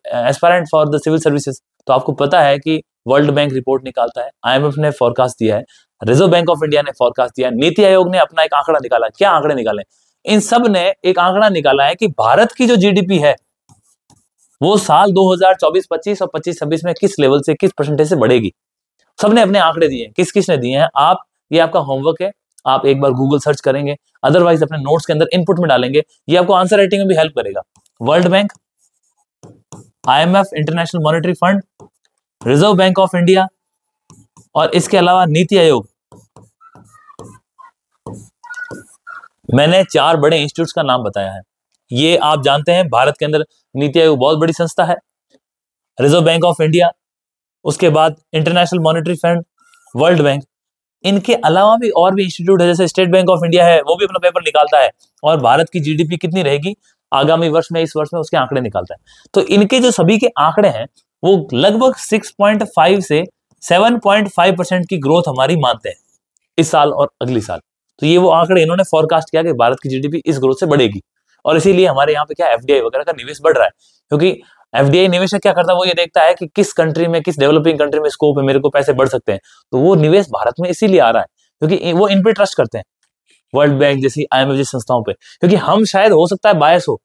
aspirant for the civil services, तो आपको पता है कि वर्ल्ड बैंक रिपोर्ट निकालता है, IMF ने फोरकास्ट दिया है, रिजर्व बैंक ऑफ इंडिया ने फोरकास्ट दिया है, नीति आयोग ने अपना एक आंकड़ा निकाला। क्या आंकड़े निकाले, इन सब ने एक आंकड़ा निकाला है कि भारत की जो GDP है वो साल 2024-25 और 25-26 में किस लेवल से, किस परसेंटेज से बढ़ेगी। सबने अपने आंकड़े दिए हैं, किस किस ने दिए हैं, आप, ये आपका होमवर्क है, आप एक बार गूगल सर्च करेंगे, अदरवाइज अपने नोट्स के अंदर इनपुट में डालेंगे, ये आपको आंसर राइटिंग में भी हेल्प करेगा। World bank, IMF, international monetary fund, reserve bank of India और इसके अलावा नीति आयोग। मैंने 4 बड़े इंस्टीट्यूट्स का नाम बताया है, ये आप जानते हैं भारत के अंदर नीति आयोग बहुत बड़ी संस्था है, रिजर्व बैंक ऑफ इंडिया, उसके बाद international monetary fund, world bank. इनके अलावा भी और भी इंस्टीट्यूट है, जैसे स्टेट बैंक ऑफ इंडिया है, वो भी अपना पेपर निकालता है और भारत की GDP कितनी रहेगी आगामी वर्ष में, इस वर्ष में, उसके आंकड़े निकालता है। तो इनके जो सभी के आंकड़े हैं वो लगभग 6.5 से 7.5% की ग्रोथ हमारी मानते हैं इस साल और अगली साल। तो ये वो आंकड़े इन्होंने फोरकास्ट किया कि भारत की GDP इस ग्रोथ से बढ़ेगी, और इसीलिए हमारे यहाँ पे क्या FDI वगैरह का निवेश बढ़ रहा है, क्योंकि FDI निवेशक क्या करता है, वो ये देखता है कि किस कंट्री में, किस डेवलपिंग कंट्री में स्कोप है, मेरे को पैसे बढ़ सकते हैं, तो वो निवेश भारत में इसीलिए आ रहा है क्योंकि वो इन पे ट्रस्ट करते हैं, वर्ल्ड बैंक जैसी, IMF जैसी संस्थाओं पे। क्योंकि हम शायद हो सकता है बायस हो,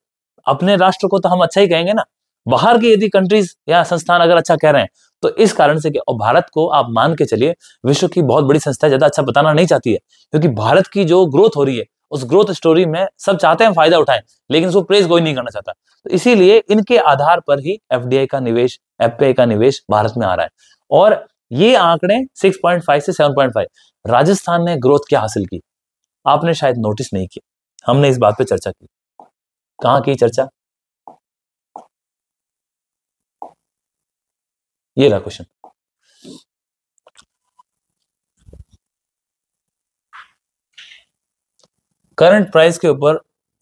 अपने राष्ट्र को तो हम अच्छा ही कहेंगे ना, बाहर की यदि कंट्रीज या संस्थान अगर अच्छा कह रहे हैं, तो इस कारण से और भारत को आप मान के चलिए विश्व की बहुत बड़ी संस्था ज्यादा अच्छा बताना नहीं चाहती है, क्योंकि भारत की जो ग्रोथ हो रही है उस ग्रोथ स्टोरी में सब चाहते हैं फायदा उठाएं, लेकिन उसको प्रेस कोई नहीं करना चाहता। तो इसीलिए इनके आधार पर ही FDI का निवेश, FPI का निवेश भारत में आ रहा है। और ये आंकड़े 6.5 से 7.5, राजस्थान ने ग्रोथ क्या हासिल की, आपने शायद नोटिस नहीं किया, हमने इस बात पे चर्चा की। कहां की चर्चा, ये रहा क्वेश्चन। करंट प्राइस के ऊपर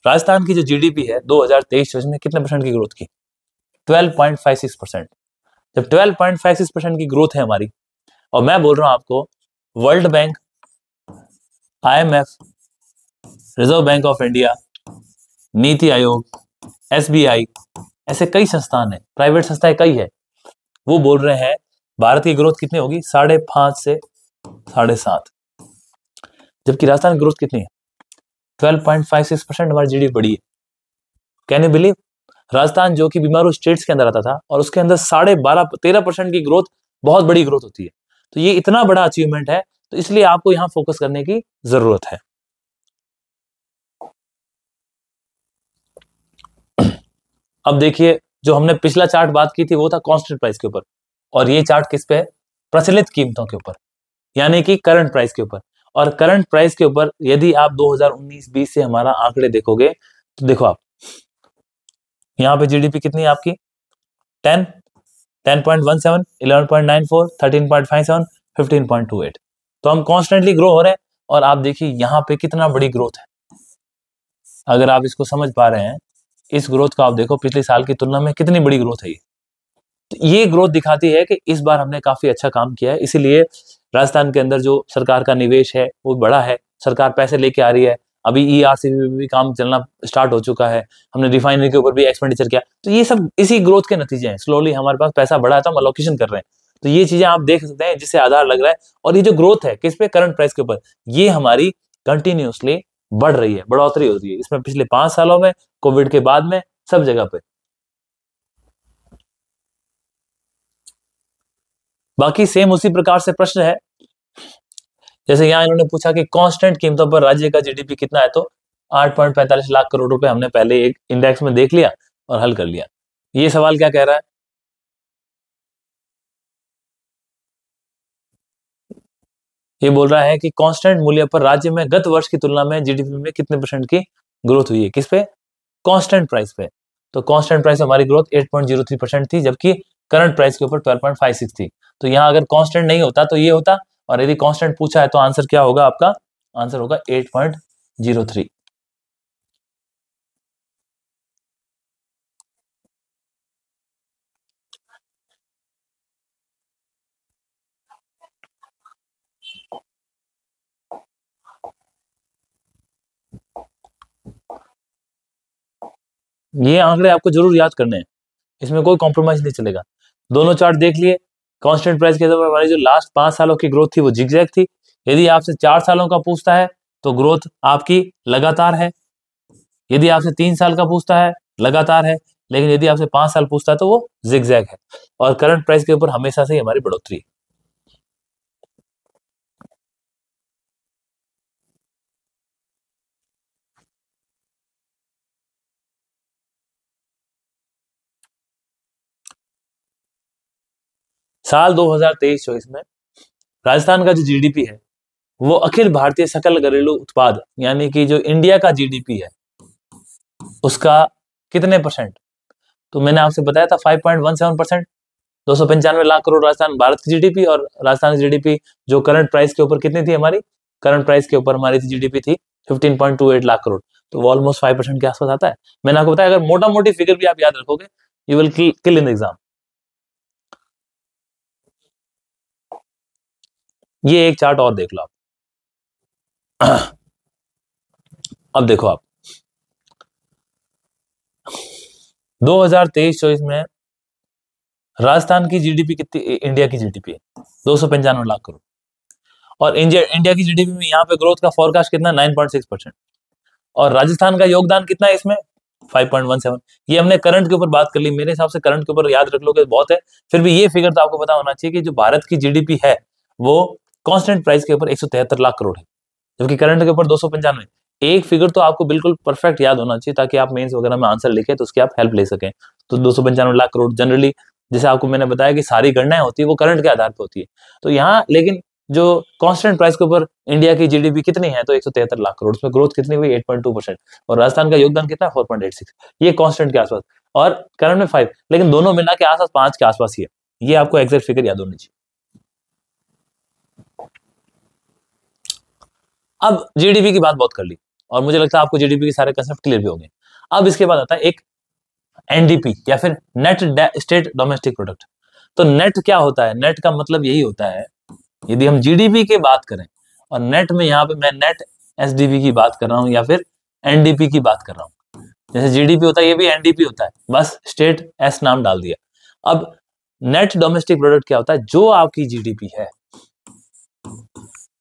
राजस्थान की जो GDP है 2023-24 में कितने परसेंट की ग्रोथ की, 12.56%। जब 12.56% की ग्रोथ है हमारी, और मैं बोल रहा हूं आपको world bank, IMF, reserve bank of India, NITI Aayog, SBI, ऐसे कई संस्थान है, प्राइवेट संस्थाएं कई है, वो बोल रहे हैं भारत की ग्रोथ कितनी होगी, 5.5 से 7.5, जबकि राजस्थान की ग्रोथ कितनी है, 12.56% हमारी GDP बढ़ी है। कैन यू बिलीव, राजस्थान जो कि बीमारू स्टेट्स के अंदर आता था और उसके अंदर 13% की ग्रोथ बहुत बड़ी ग्रोथ होती है। तो ये इतना बड़ा अचीवमेंट है, तो इसलिए आपको यहां फोकस करने की जरूरत है। अब देखिए, जो हमने पिछला चार्ट बात की थी वो था कांस्टेंट प्राइस के ऊपर, और ये चार्ट किस पे है, प्रचलित कीमतों के ऊपर, यानी कि करंट प्राइस के ऊपर। और करंट प्राइस के ऊपर यदि आप 2019-20 से हमारा आंकड़े देखोगे, तो देखो आप यहाँ पे GDP कितनी है आपकी, 10, 10.17, 11.94, 13.57, 15.28। तो हम कॉन्स्टेंटली ग्रो हो रहे हैं, और आप देखिए यहाँ पे कितना बड़ी ग्रोथ है। अगर आप इसको समझ पा रहे हैं, इस ग्रोथ को आप देखो, पिछले साल की तुलना में कितनी बड़ी ग्रोथ है ये। तो ये ग्रोथ दिखाती है कि इस बार हमने काफी अच्छा काम किया है, इसीलिए राजस्थान के अंदर जो सरकार का निवेश है वो बड़ा है, सरकार पैसे लेके आ रही है, अभी ईआरसी में भी काम चलना स्टार्ट हो चुका है, हमने रिफाइनरी के ऊपर भी एक्सपेंडिचर किया, तो ये सब इसी ग्रोथ के नतीजे हैं। स्लोली हमारे पास पैसा बढ़ा है तो हम अलोकेशन कर रहे हैं, तो ये चीजें आप देख सकते हैं जिससे आधार लग रहा है। और ये जो ग्रोथ है किस पे, करंट प्राइस के ऊपर, ये हमारी कंटिन्यूसली बढ़ रही है, बढ़ोतरी हो रही है इसमें पिछले 5 सालों में, कोविड के बाद में, सब जगह पे। बाकी सेम उसी प्रकार से प्रश्न है, जैसे यहाँ इन्होंने पूछा कि कांस्टेंट कीमतों पर राज्य का जीडीपी कितना है, तो 8.45 लाख करोड़ रुपए हमने पहले एक इंडेक्स में देख लिया और हल कर लिया। ये सवाल क्या कह रहा है, ये बोल रहा है कि कांस्टेंट मूल्य पर राज्य में गत वर्ष की तुलना में जीडीपी में कितने परसेंट की ग्रोथ हुई है, किस पे, कांस्टेंट प्राइस पे। तो कांस्टेंट प्राइस हमारी ग्रोथ 8.03% थी, जबकि करंट प्राइस के ऊपर 12.56 थी। तो यहाँ अगर कांस्टेंट नहीं होता तो ये होता, और यदि कांस्टेंट पूछा है तो आंसर क्या होगा आपका, आंसर होगा 8.03। ये आंकड़े आपको जरूर याद करने हैं, इसमें कोई कॉम्प्रोमाइज नहीं चलेगा। दोनों चार्ट देख लिए, कांस्टेंट प्राइस के ऊपर हमारी जो लास्ट 5 सालों की ग्रोथ थी वो जिगजैग थी। यदि आपसे 4 सालों का पूछता है तो ग्रोथ आपकी लगातार है, यदि आपसे 3 साल का पूछता है लगातार है, लेकिन यदि आपसे 5 साल पूछता है तो वो जिगजैग है। और करंट प्राइस के ऊपर हमेशा से ही हमारी बढ़ोतरी है। साल 2023-24 में राजस्थान का जो जीडीपी है वो अखिल भारतीय सकल घरेलू उत्पाद यानी कि जो इंडिया का जीडीपी है उसका कितने परसेंट, तो मैंने आपसे बताया था 5.17%। 295 लाख करोड़ राजस्थान भारत की जीडीपी, और राजस्थान की जीडीपी जो करंट प्राइस के ऊपर कितनी थी हमारी, करंट प्राइस के ऊपर हमारी जीडीपी थी 15.28 लाख करोड़, तो वो ऑलमोस्ट 5% के आसपास आता है। मैंने आपको बताया अगर मोटा मोटी फिगर भी आप याद रखोगे you will kill in the exam. ये एक चार्ट और देख लो आप। अब देखो आप 2023-24 में राजस्थान की जीडीपी कितनी, इंडिया की जीडीपी 295 लाख करोड़, और इंडिया की जीडीपी में यहाँ पे ग्रोथ का फोरकास्ट कितना 9.6%, और राजस्थान का योगदान कितना है इसमें 5.17। ये हमने करंट के ऊपर बात कर ली, मेरे हिसाब से करंट के ऊपर याद रख लोगे बहुत है, फिर भी ये फिगर तो आपको पता होना चाहिए कि जो भारत की जीडीपी है वो कांस्टेंट प्राइस के ऊपर 173 लाख करोड़ है, जबकि करंट के ऊपर 295। एक फिगर तो आपको बिल्कुल परफेक्ट याद होना चाहिए ताकि आप मेंस वगैरह में आंसर लिखे तो उसकी आप हेल्प ले सकें। तो 295 लाख करोड़ जनरली, जैसे आपको मैंने बताया कि सारी गणनाएं होती है वो करंट के आधार पर होती है, तो यहाँ लेकिन जो कांस्टेंट प्राइस के ऊपर इंडिया की जीडीपी कितनी है तो 173 लाख करोड़, उसमें ग्रोथ कितनी हुई 8.2%, और राजस्थान का योगदान कितना 4.86, ये कांस्टेंट के आसपास, और करंट में 5, लेकिन दोनों मिला के आसपास 5 के आसपास ही है। ये आपको एग्जैक्ट फिगर याद होनी चाहिए। अब जीडीपी की बात बहुत कर ली और मुझे लगता है आपको जीडीपी के सारे कंसेप्ट क्लियर भी हो गए। अब इसके बाद आता है एक एनडीपी या फिर नेट स्टेट डोमेस्टिक प्रोडक्ट। तो नेट क्या होता है, नेट का मतलब यही होता है, यदि हम जीडीपी की बात करें और नेट में यहाँ पे मैं नेट एसडीपी की बात कर रहा हूँ या फिर एनडीपी की बात कर रहा हूँ, जैसे जीडीपी होता है ये भी एनडीपी होता है, बस स्टेट एस नाम डाल दिया। अब नेट डोमेस्टिक प्रोडक्ट क्या होता है, जो आपकी जीडीपी है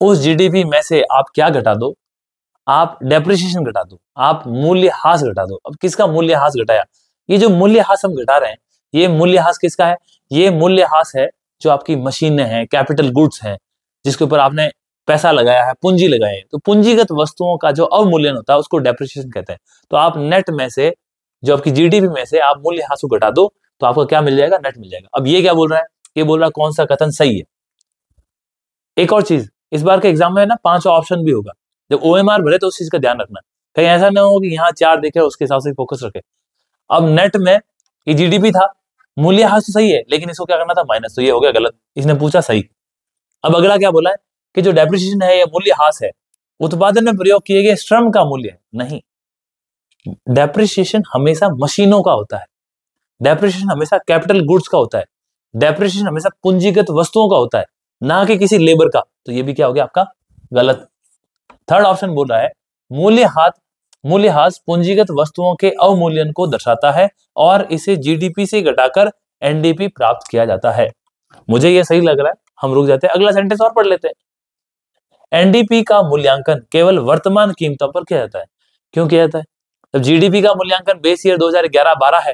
उस जीडीपी में से आप क्या घटा दो, आप डेप्रिसिएशन घटा दो, आप मूल्यह्रास घटा दो। अब किसका मूल्यह्रास घटाया, ये जो मूल्यह्रास हम घटा रहे हैं ये मूल्यह्रास किसका है, ये मूल्यह्रास है जो आपकी मशीनें हैं, कैपिटल गुड्स हैं, जिसके ऊपर आपने पैसा लगाया है, पूंजी लगाए है, तो पूंजीगत वस्तुओं का जो अवमूल्यन होता है उसको डेप्रिसिएशन कहते हैं। तो आप नेट में से जो आपकी जीडीपी में से आप मूल्यह्रास को घटा दो तो आपको क्या मिल जाएगा, नेट मिल जाएगा। अब ये क्या बोल रहा है, ये बोल रहा है कौन सा कथन सही है। एक और चीज, इस बार के एग्जाम में ना 5 ऑप्शन भी होगा, जब ओएमआर भरे तो उस चीज का ध्यान रखना, कहीं ऐसा ना हो कि यहाँ 4 देखे उसके हिसाब से फोकस रखे। अब नेट में ये जीडीपी था, मूल्यह्रास तो सही है लेकिन इसको क्या करना था माइनस, तो ये हो गया गलत, इसने पूछा सही। अब अगला क्या बोला है कि जो डेप्रिसिएशन है या मूल्यह्रास है उत्पादन में प्रयोग किए गए श्रम का मूल्य है, नहीं, डेप्रिसिएशन हमेशा मशीनों का होता है, डेप्रिसिएशन हमेशा कैपिटल गुड्स का होता है, डेप्रिसिएशन हमेशा पूंजीगत वस्तुओं का होता है, ना कि किसी लेबर का। तो ये भी क्या हो गया आपका गलत। थर्ड ऑप्शन बोल रहा है मूल्यह्रास मूल्यह्रास पूंजीगत वस्तुओं के अवमूल्यन को दर्शाता है और इसे जीडीपी से घटाकर एनडीपी प्राप्त किया जाता है। मुझे यह सही लग रहा है, हम रुक जाते हैं, अगला सेंटेंस और पढ़ लेते हैं। एनडीपी का मूल्यांकन केवल वर्तमान कीमतों पर किया जाता है। क्यों किया जाता है? जब जीडीपी का मूल्यांकन बेस ईयर 2011-12 है,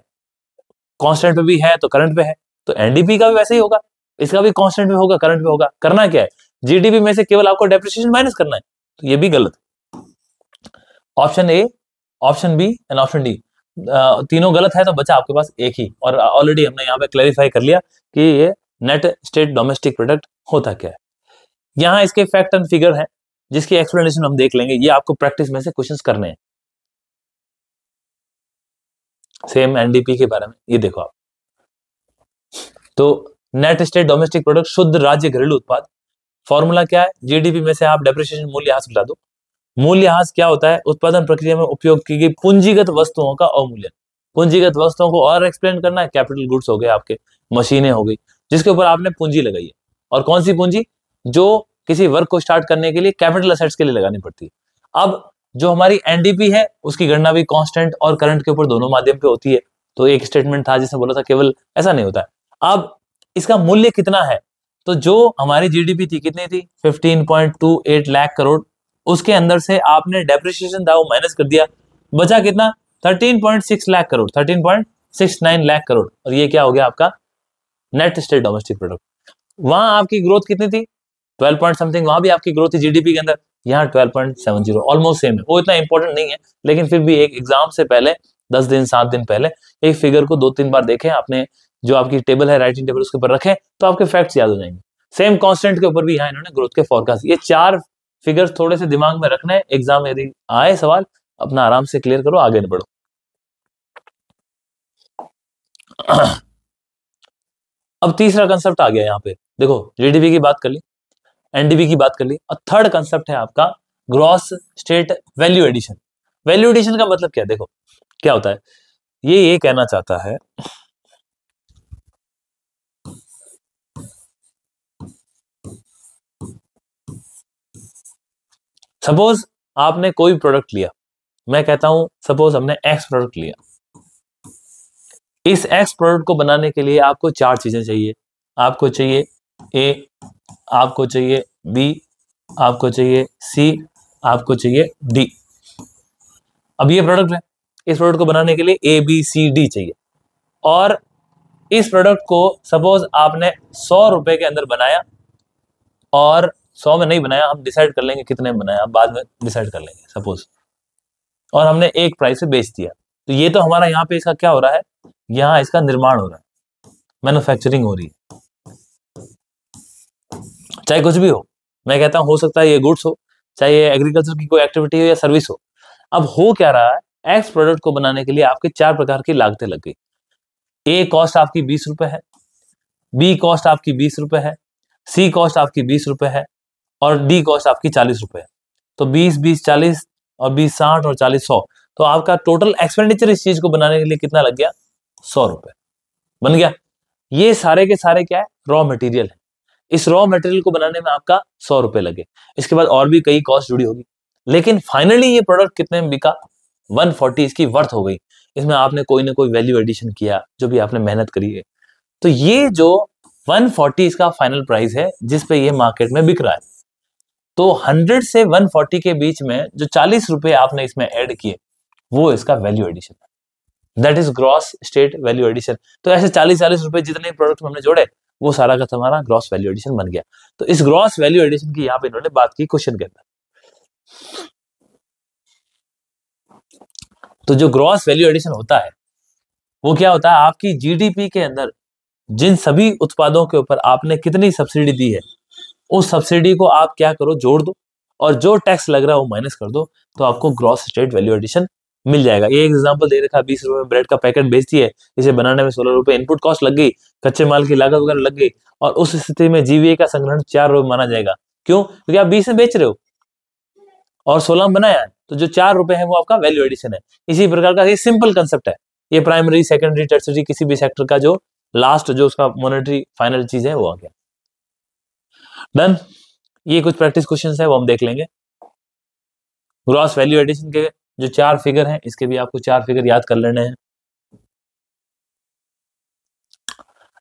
कांस्टेंट पे भी है तो करंट पे है, तो एनडीपी का भी वैसे ही होगा, इसका भी कांस्टेंट पे होगा, करंट पे होगा। करना क्या है? जीडीपी में से केवल आपको डेप्रिसिएशन माइनस करना है, तो ये भी गलत। Option A, option B and option D तीनों गलत है, तो बचा आपके पास एक ही। और ऑलरेडी हमने यहाँ पे क्लैरिफाई कर लिया कि ये नेट स्टेट डोमेस्टिक प्रोडक्ट होता क्या है। यहाँ इसके फैक्ट एंड फिगर है जिसकी एक्सप्लेनेशन हम देख लेंगे, ये आपको प्रैक्टिस में से क्वेश्चंस करने हैं सेम एनडीपी के बारे में। ये देखो आप, तो नेट स्टेट डोमेस्टिक प्रोडक्ट शुद्ध राज्य घरेलू उत्पाद, फॉर्मूला क्या है? जीडीपी में से आप डेप्रिसिएशन मूल्यह्रास घटा दो। मूल्यह्रास क्या होता है? उत्पादन प्रक्रिया में उपयोग की गई पूंजीगत वस्तुओं का अवमूल्यन। पूंजीगत वस्तुओं को और एक्सप्लेन करना है, कैपिटल गुड्स हो गए आपके, मशीनें हो गई जिसके ऊपर आपने पूंजी लगाई है। और कौन सी पूंजी? जो किसी वर्क को स्टार्ट करने के लिए कैपिटल असेट्स के लिए लगानी पड़ती है। अब जो हमारी एनडीपी है उसकी गणना भी कांस्टेंट और करंट के ऊपर दोनों माध्यम पे होती है। तो एक स्टेटमेंट था जिसने बोला था केवल, ऐसा नहीं होता है। अब इसका मूल्य कितना है? तो जो हमारी जीडीपी थी कितनी थी? 15.28 लाख करोड़, उसके अंदर से आपने डेप्रिसिएशन था वो माइनस कर दिया, बचा कितना? 13.6 लाख करोड़, 13.69 लाख करोड़। और ये क्या हो गया आपका नेट स्टेट डोमेस्टिक प्रोडक्ट। वहां आपकी ग्रोथ कितनी थी? 12 पॉइंट समथिंग, वहां भी आपकी ग्रोथ थी जीडीपी के अंदर, यहाँ 12.70, ऑलमोस्ट सेम है। वो इतना इंपॉर्टेंट नहीं है, लेकिन फिर भी एक एग्जाम से पहले 10 दिन 7 दिन पहले एक फिगर को 2-3 बार देखें आपने, जो आपकी टेबल है राइटिंग टेबल उसके ऊपर रखें तो आपके फैक्ट्स याद हो जाएंगे। सेम कांस्टेंट के ऊपर भी यहाँ इन्होंने ग्रोथ के फोरकास्ट, ये 4 फिगर्स थोड़े से दिमाग में रखना है, एग्जाम यदि आए सवाल अपना आराम से क्लियर करो, आगे बढ़ो। अब तीसरा कंसेप्ट आ गया यहाँ पे, देखो जीडीपी की बात कर ली, एनडीपी की बात कर ली, और थर्ड कंसेप्ट है आपका gross state value addition. Value addition का मतलब क्या है? देखो क्या होता है, ये कहना चाहता है सपोज आपने कोई प्रोडक्ट लिया, मैं कहता हूं सपोज हमने एक्स प्रोडक्ट लिया, इस एक्स प्रोडक्ट को बनाने के लिए आपको 4 चीजें चाहिए। आपको चाहिए ए, आपको चाहिए बी, आपको चाहिए सी, आपको चाहिए डी। अब ये प्रोडक्ट है, इस प्रोडक्ट को बनाने के लिए ए बी सी डी चाहिए, और इस प्रोडक्ट को सपोज आपने 100 रुपए के अंदर बनाया, और 100 में नहीं बनाया, हम डिसाइड कर लेंगे कितने में बनाया, बाद में डिसाइड कर लेंगे सपोज, और हमने एक प्राइस से बेच दिया। तो ये तो हमारा यहाँ पे इसका क्या हो रहा है? यहाँ इसका निर्माण हो रहा है, मैन्युफैक्चरिंग हो रही है, चाहे कुछ भी हो। मैं कहता हूं हो सकता है ये गुड्स हो, चाहे ये एग्रीकल्चर की कोई एक्टिविटी हो या सर्विस हो। अब हो क्या रहा है, एक्स प्रोडक्ट को बनाने के लिए आपके 4 प्रकार की लागतें लग गई। ए कॉस्ट आपकी 20 रुपए है, बी कॉस्ट आपकी 20 रुपए है, सी कॉस्ट आपकी 20 रुपए है, और डी कॉस्ट आपकी 40 रुपए है। तो 20-20-40 और 20-60 और 40-100, तो आपका टोटल एक्सपेंडिचर इस चीज को बनाने के लिए कितना लग गया? 100 रुपए बन गया। ये सारे के सारे क्या है? रॉ मटेरियल है। इस रॉ मटेरियल को बनाने में आपका 100 रुपए लगे, इसके बाद और भी कई कॉस्ट जुड़ी होगी, लेकिन फाइनली ये प्रोडक्ट कितने में बिका? 140 इसकी वर्थ हो गई। इसमें आपने कोई ना कोई वैल्यू एडिशन किया, जो भी आपने मेहनत करी है, तो ये जो 140 इसका फाइनल प्राइस है जिस पे ये मार्केट में बिक रहा है। तो 100 से 140 के बीच में जो 40 रुपए आपने इसमें ऐड किए, वो इसका वैल्यू एडिशन है, that is gross state value addition. तो ऐसे 40-40 रुपए जितने प्रोडक्ट में हमने जोड़े, वो सारा का हमारा ग्रॉस वैल्यू एडिशन बन गया। तो इस ग्रॉस वैल्यू एडिशन की यहाँ पे इन्होंने बात की क्वेश्चन के अंदर। तो जो ग्रॉस वैल्यू एडिशन होता है वो क्या होता है? आपकी जीडीपी के अंदर जिन सभी उत्पादों के ऊपर आपने कितनी सब्सिडी दी है, उस सब्सिडी को आप क्या करो, जोड़ दो, और जो टैक्स लग रहा है वो माइनस कर दो, तो आपको ग्रॉस स्टेट वैल्यू एडिशन मिल जाएगा। ये एग्जांपल दे रखा है, 20 रुपए में ब्रेड का पैकेट बेचती है, इसे बनाने में 16 रुपए इनपुट कॉस्ट लग गई, कच्चे माल की लागत वगैरह लग गई, और उस स्थिति में जीवीए का संग्रहण 4 रुपए माना जाएगा। क्यों? क्योंकि आप 20 में बेच रहे हो और 16 में बनाया है, तो जो 4 रुपए है वो आपका वैल्यू एडिशन है। इसी प्रकार का ये सिंपल कंसेप्ट है, ये प्राइमरी सेकेंडरी टर्सरी किसी भी सेक्टर का जो लास्ट जो उसका मॉनेटरी फाइनल चीज है वो आ गया। डन। ये कुछ प्रैक्टिस क्वेश्चंस है वो हम देख लेंगे। ग्रॉस वैल्यू एडिशन के जो 4 फिगर हैं, इसके भी आपको 4 फिगर याद कर लेने हैं।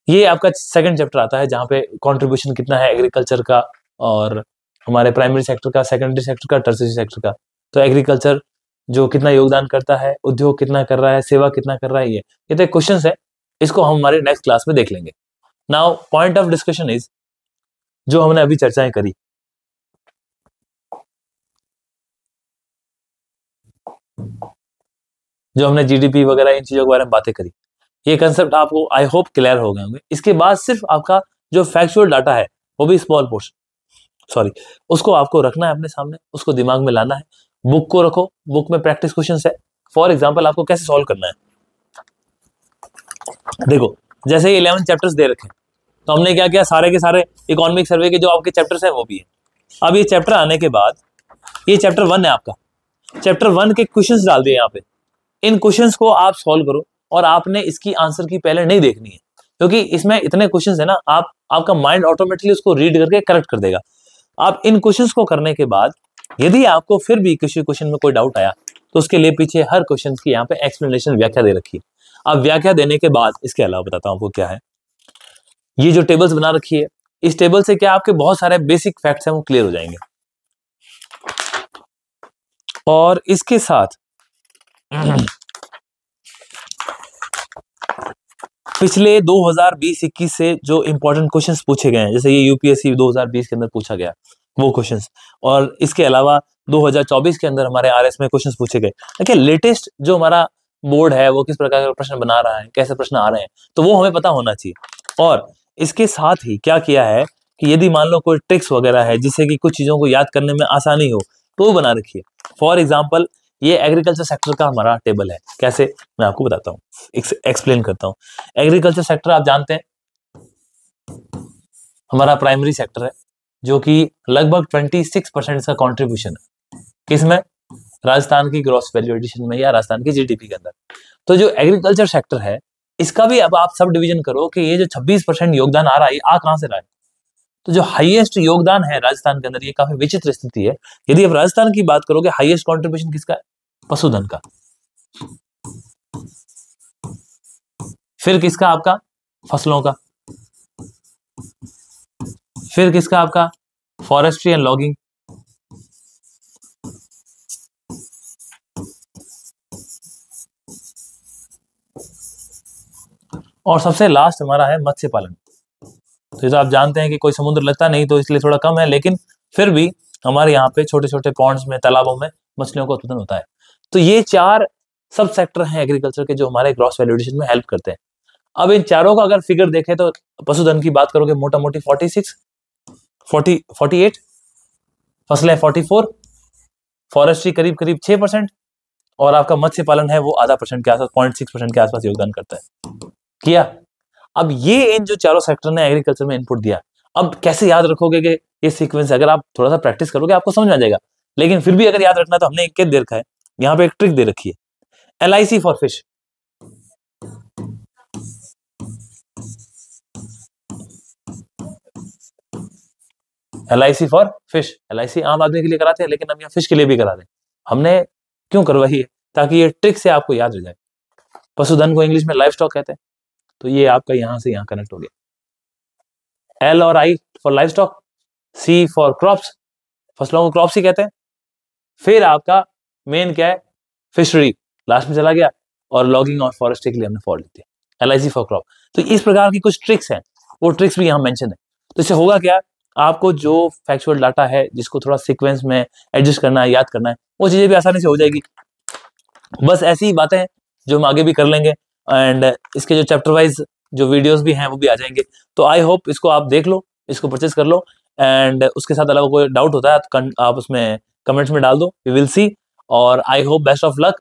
ये आपका सेकंड चैप्टर आता है जहां पे कंट्रीब्यूशन कितना है एग्रीकल्चर का और हमारे प्राइमरी सेक्टर का, सेकेंडरी सेक्टर का, टर्शियरी सेक्टर का। तो एग्रीकल्चर जो कितना योगदान करता है, उद्योग कितना कर रहा है, सेवा कितना कर रहा है, ये तो क्वेश्चन है, इसको हम हमारे नेक्स्ट क्लास में देख लेंगे। Now point of discussion is, जो हमने अभी चर्चाएं करी, जो हमने जीडीपी वगैरह इन चीजों के बारे में बातें करी, ये कंसेप्ट आपको आई होप क्लियर हो गए होंगे। इसके बाद सिर्फ आपका जो फैक्चुअल डाटा है, वो भी स्मॉल पोर्शन, सॉरी, उसको आपको रखना है अपने सामने, उसको दिमाग में लाना है। बुक को रखो, बुक में प्रैक्टिस क्वेश्चन है। फॉर एग्जाम्पल आपको कैसे सॉल्व करना है, देखो जैसे 11 चैप्टर्स दे रखे, तो हमने क्या किया, सारे के सारे इकोनॉमिक सर्वे के जो आपके चैप्टर्स हैं वो भी है। अब ये चैप्टर आने के बाद, ये चैप्टर 1 है आपका, चैप्टर 1 के क्वेश्चंस डाल दिए यहाँ पे। इन क्वेश्चंस को आप सॉल्व करो और आपने इसकी आंसर की पहले नहीं देखनी है, क्योंकि इसमें इतने क्वेश्चंस है ना, आपका माइंड ऑटोमेटिकली उसको रीड करके करेक्ट कर देगा। आप इन क्वेश्चंस को करने के बाद यदि आपको फिर भी किसी क्वेश्चन में कोई डाउट आया, तो उसके लिए पीछे हर क्वेश्चन की यहाँ पे एक्सप्लेनेशन, व्याख्या दे रखी है। अब व्याख्या देने के बाद इसके अलावा बताता हूँ आपको क्या है, ये जो टेबल्स बना रखी है, इस टेबल से क्या आपके बहुत सारे बेसिक फैक्ट्स हैं वो क्लियर हो जाएंगे। और इसके साथ पिछले 2020-21 से जो इंपॉर्टेंट क्वेश्चंस पूछे गए हैं, जैसे ये यूपीएससी 2020 के अंदर पूछा गया वो क्वेश्चंस, और इसके अलावा 2024 के अंदर हमारे आरएस में क्वेश्चंस पूछे गए। देखिए लेटेस्ट जो हमारा बोर्ड है वो किस प्रकार का प्रश्न बना रहा है, कैसे प्रश्न आ रहे हैं, तो वो हमें पता होना चाहिए। और इसके साथ ही क्या किया है कि यदि मान लो कोई ट्रिक्स वगैरह है जिससे कि कुछ चीजों को याद करने में आसानी हो, तो वो बना रखी है। फॉर एग्जाम्पल ये एग्रीकल्चर सेक्टर का हमारा टेबल है, कैसे मैं आपको बताता हूँ, एक्सप्लेन करता हूँ। एग्रीकल्चर सेक्टर आप जानते हैं हमारा प्राइमरी सेक्टर है, जो कि लगभग 26% इसका कंट्रीब्यूशन है, किसमें, राजस्थान की ग्रॉस वैल्यू एडिशन में या राजस्थान की जीडीपी के अंदर। तो जो एग्रीकल्चर सेक्टर है, इसका भी अब आप सब डिवीजन करो कि ये जो 26% योगदान आ रहा है, आ कहां से रहा है। तो जो हाईएस्ट योगदान है राजस्थान के अंदर, ये काफी विचित्र स्थिति है। यदि आप राजस्थान की बात करोगे, हाईएस्ट कंट्रीब्यूशन किसका है, पशुधन का। फिर किसका, आपका फसलों का। फिर किसका, आपका फॉरेस्ट्री एंड लॉगिंग। और सबसे लास्ट हमारा है मत्स्य पालन। तो ये तो आप जानते हैं कि कोई समुद्र लगता नहीं, तो इसलिए थोड़ा कम है, लेकिन फिर भी हमारे यहाँ पे छोटे छोटे पॉन्ड्स में, तालाबों में मछलियों का उत्पादन होता है। तो ये 4 सब सेक्टर हैं एग्रीकल्चर के, जो हमारे ग्रॉस वैल्यू एडिशन में हेल्प करते हैं। अब इन चारों का अगर फिगर देखें, तो पशुधन की बात करोगे मोटा मोटी 48, फसलें 44, फॉरेस्ट्री करीब करीब 6%, और आपका मत्स्य पालन है वो आधा % के आसपास, 0.6% के आसपास योगदान करता है। किया। अब ये इन जो चारों सेक्टर ने एग्रीकल्चर में इनपुट दिया, अब कैसे याद रखोगे कि ये सीक्वेंस, अगर आप थोड़ा सा प्रैक्टिस करोगे आपको समझ में आ जाएगा, लेकिन फिर भी अगर याद रखना तो हमने एक दे रखा है, यहाँ पे एक ट्रिक दे रखी है, LIC for fish. LIC for fish, LIC आम आदमी के लिए कराते हैं, लेकिन हम यहाँ फिश के लिए भी करा दें। हमने क्यों करवाई है, ताकि ये ट्रिक से आपको याद रह जाए। पशुधन को इंग्लिश में लाइव स्टॉक कहते हैं, तो ये आपका यहां से यहां कनेक्ट हो गया। L और I for live stock, C for crops, फसलों को क्रॉप्स ही कहते हैं। फिर आपका मेन क्या है, फिशरी, लास्ट में चला गया, और लॉगिंग और फॉरेस्ट्री के लिए हमने फॉर लिखी है, LIC फॉर क्रॉप। तो इस प्रकार की कुछ ट्रिक्स हैं, वो ट्रिक्स भी यहाँ मेंशन है। तो इससे होगा क्या, आपको जो फैक्चुअल डाटा है जिसको थोड़ा सीक्वेंस में एडजस्ट करना है, याद करना है, वो चीजें भी आसानी से हो जाएगी। बस ऐसी ही बातें हैं जो हम आगे भी कर लेंगे, एंड इसके जो चैप्टर वाइज जो वीडियोस भी हैं वो भी आ जाएंगे। तो आई होप इसको आप देख लो, इसको परचेज कर लो, एंड उसके साथ अलावा कोई डाउट होता है तो आप उसमें कमेंट्स में डाल दो, वी विल सी। और I hope best of luck.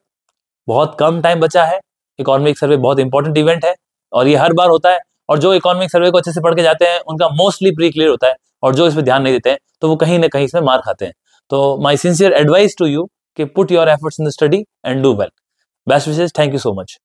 बहुत कम टाइम बचा है, इकोनॉमिक सर्वे बहुत इंपॉर्टेंट इवेंट है, और ये हर बार होता है, और जो इकोनॉमिक सर्वे को अच्छे से पढ़ के जाते हैं उनका मोस्टली प्री क्लियर होता है, और जो इसमें ध्यान नहीं देते हैं तो वो कहीं ना कहीं इसमें मार खाते हैं। तो my sincere advice to you कि put your efforts in the study and do well. Best wishes, thank you so much.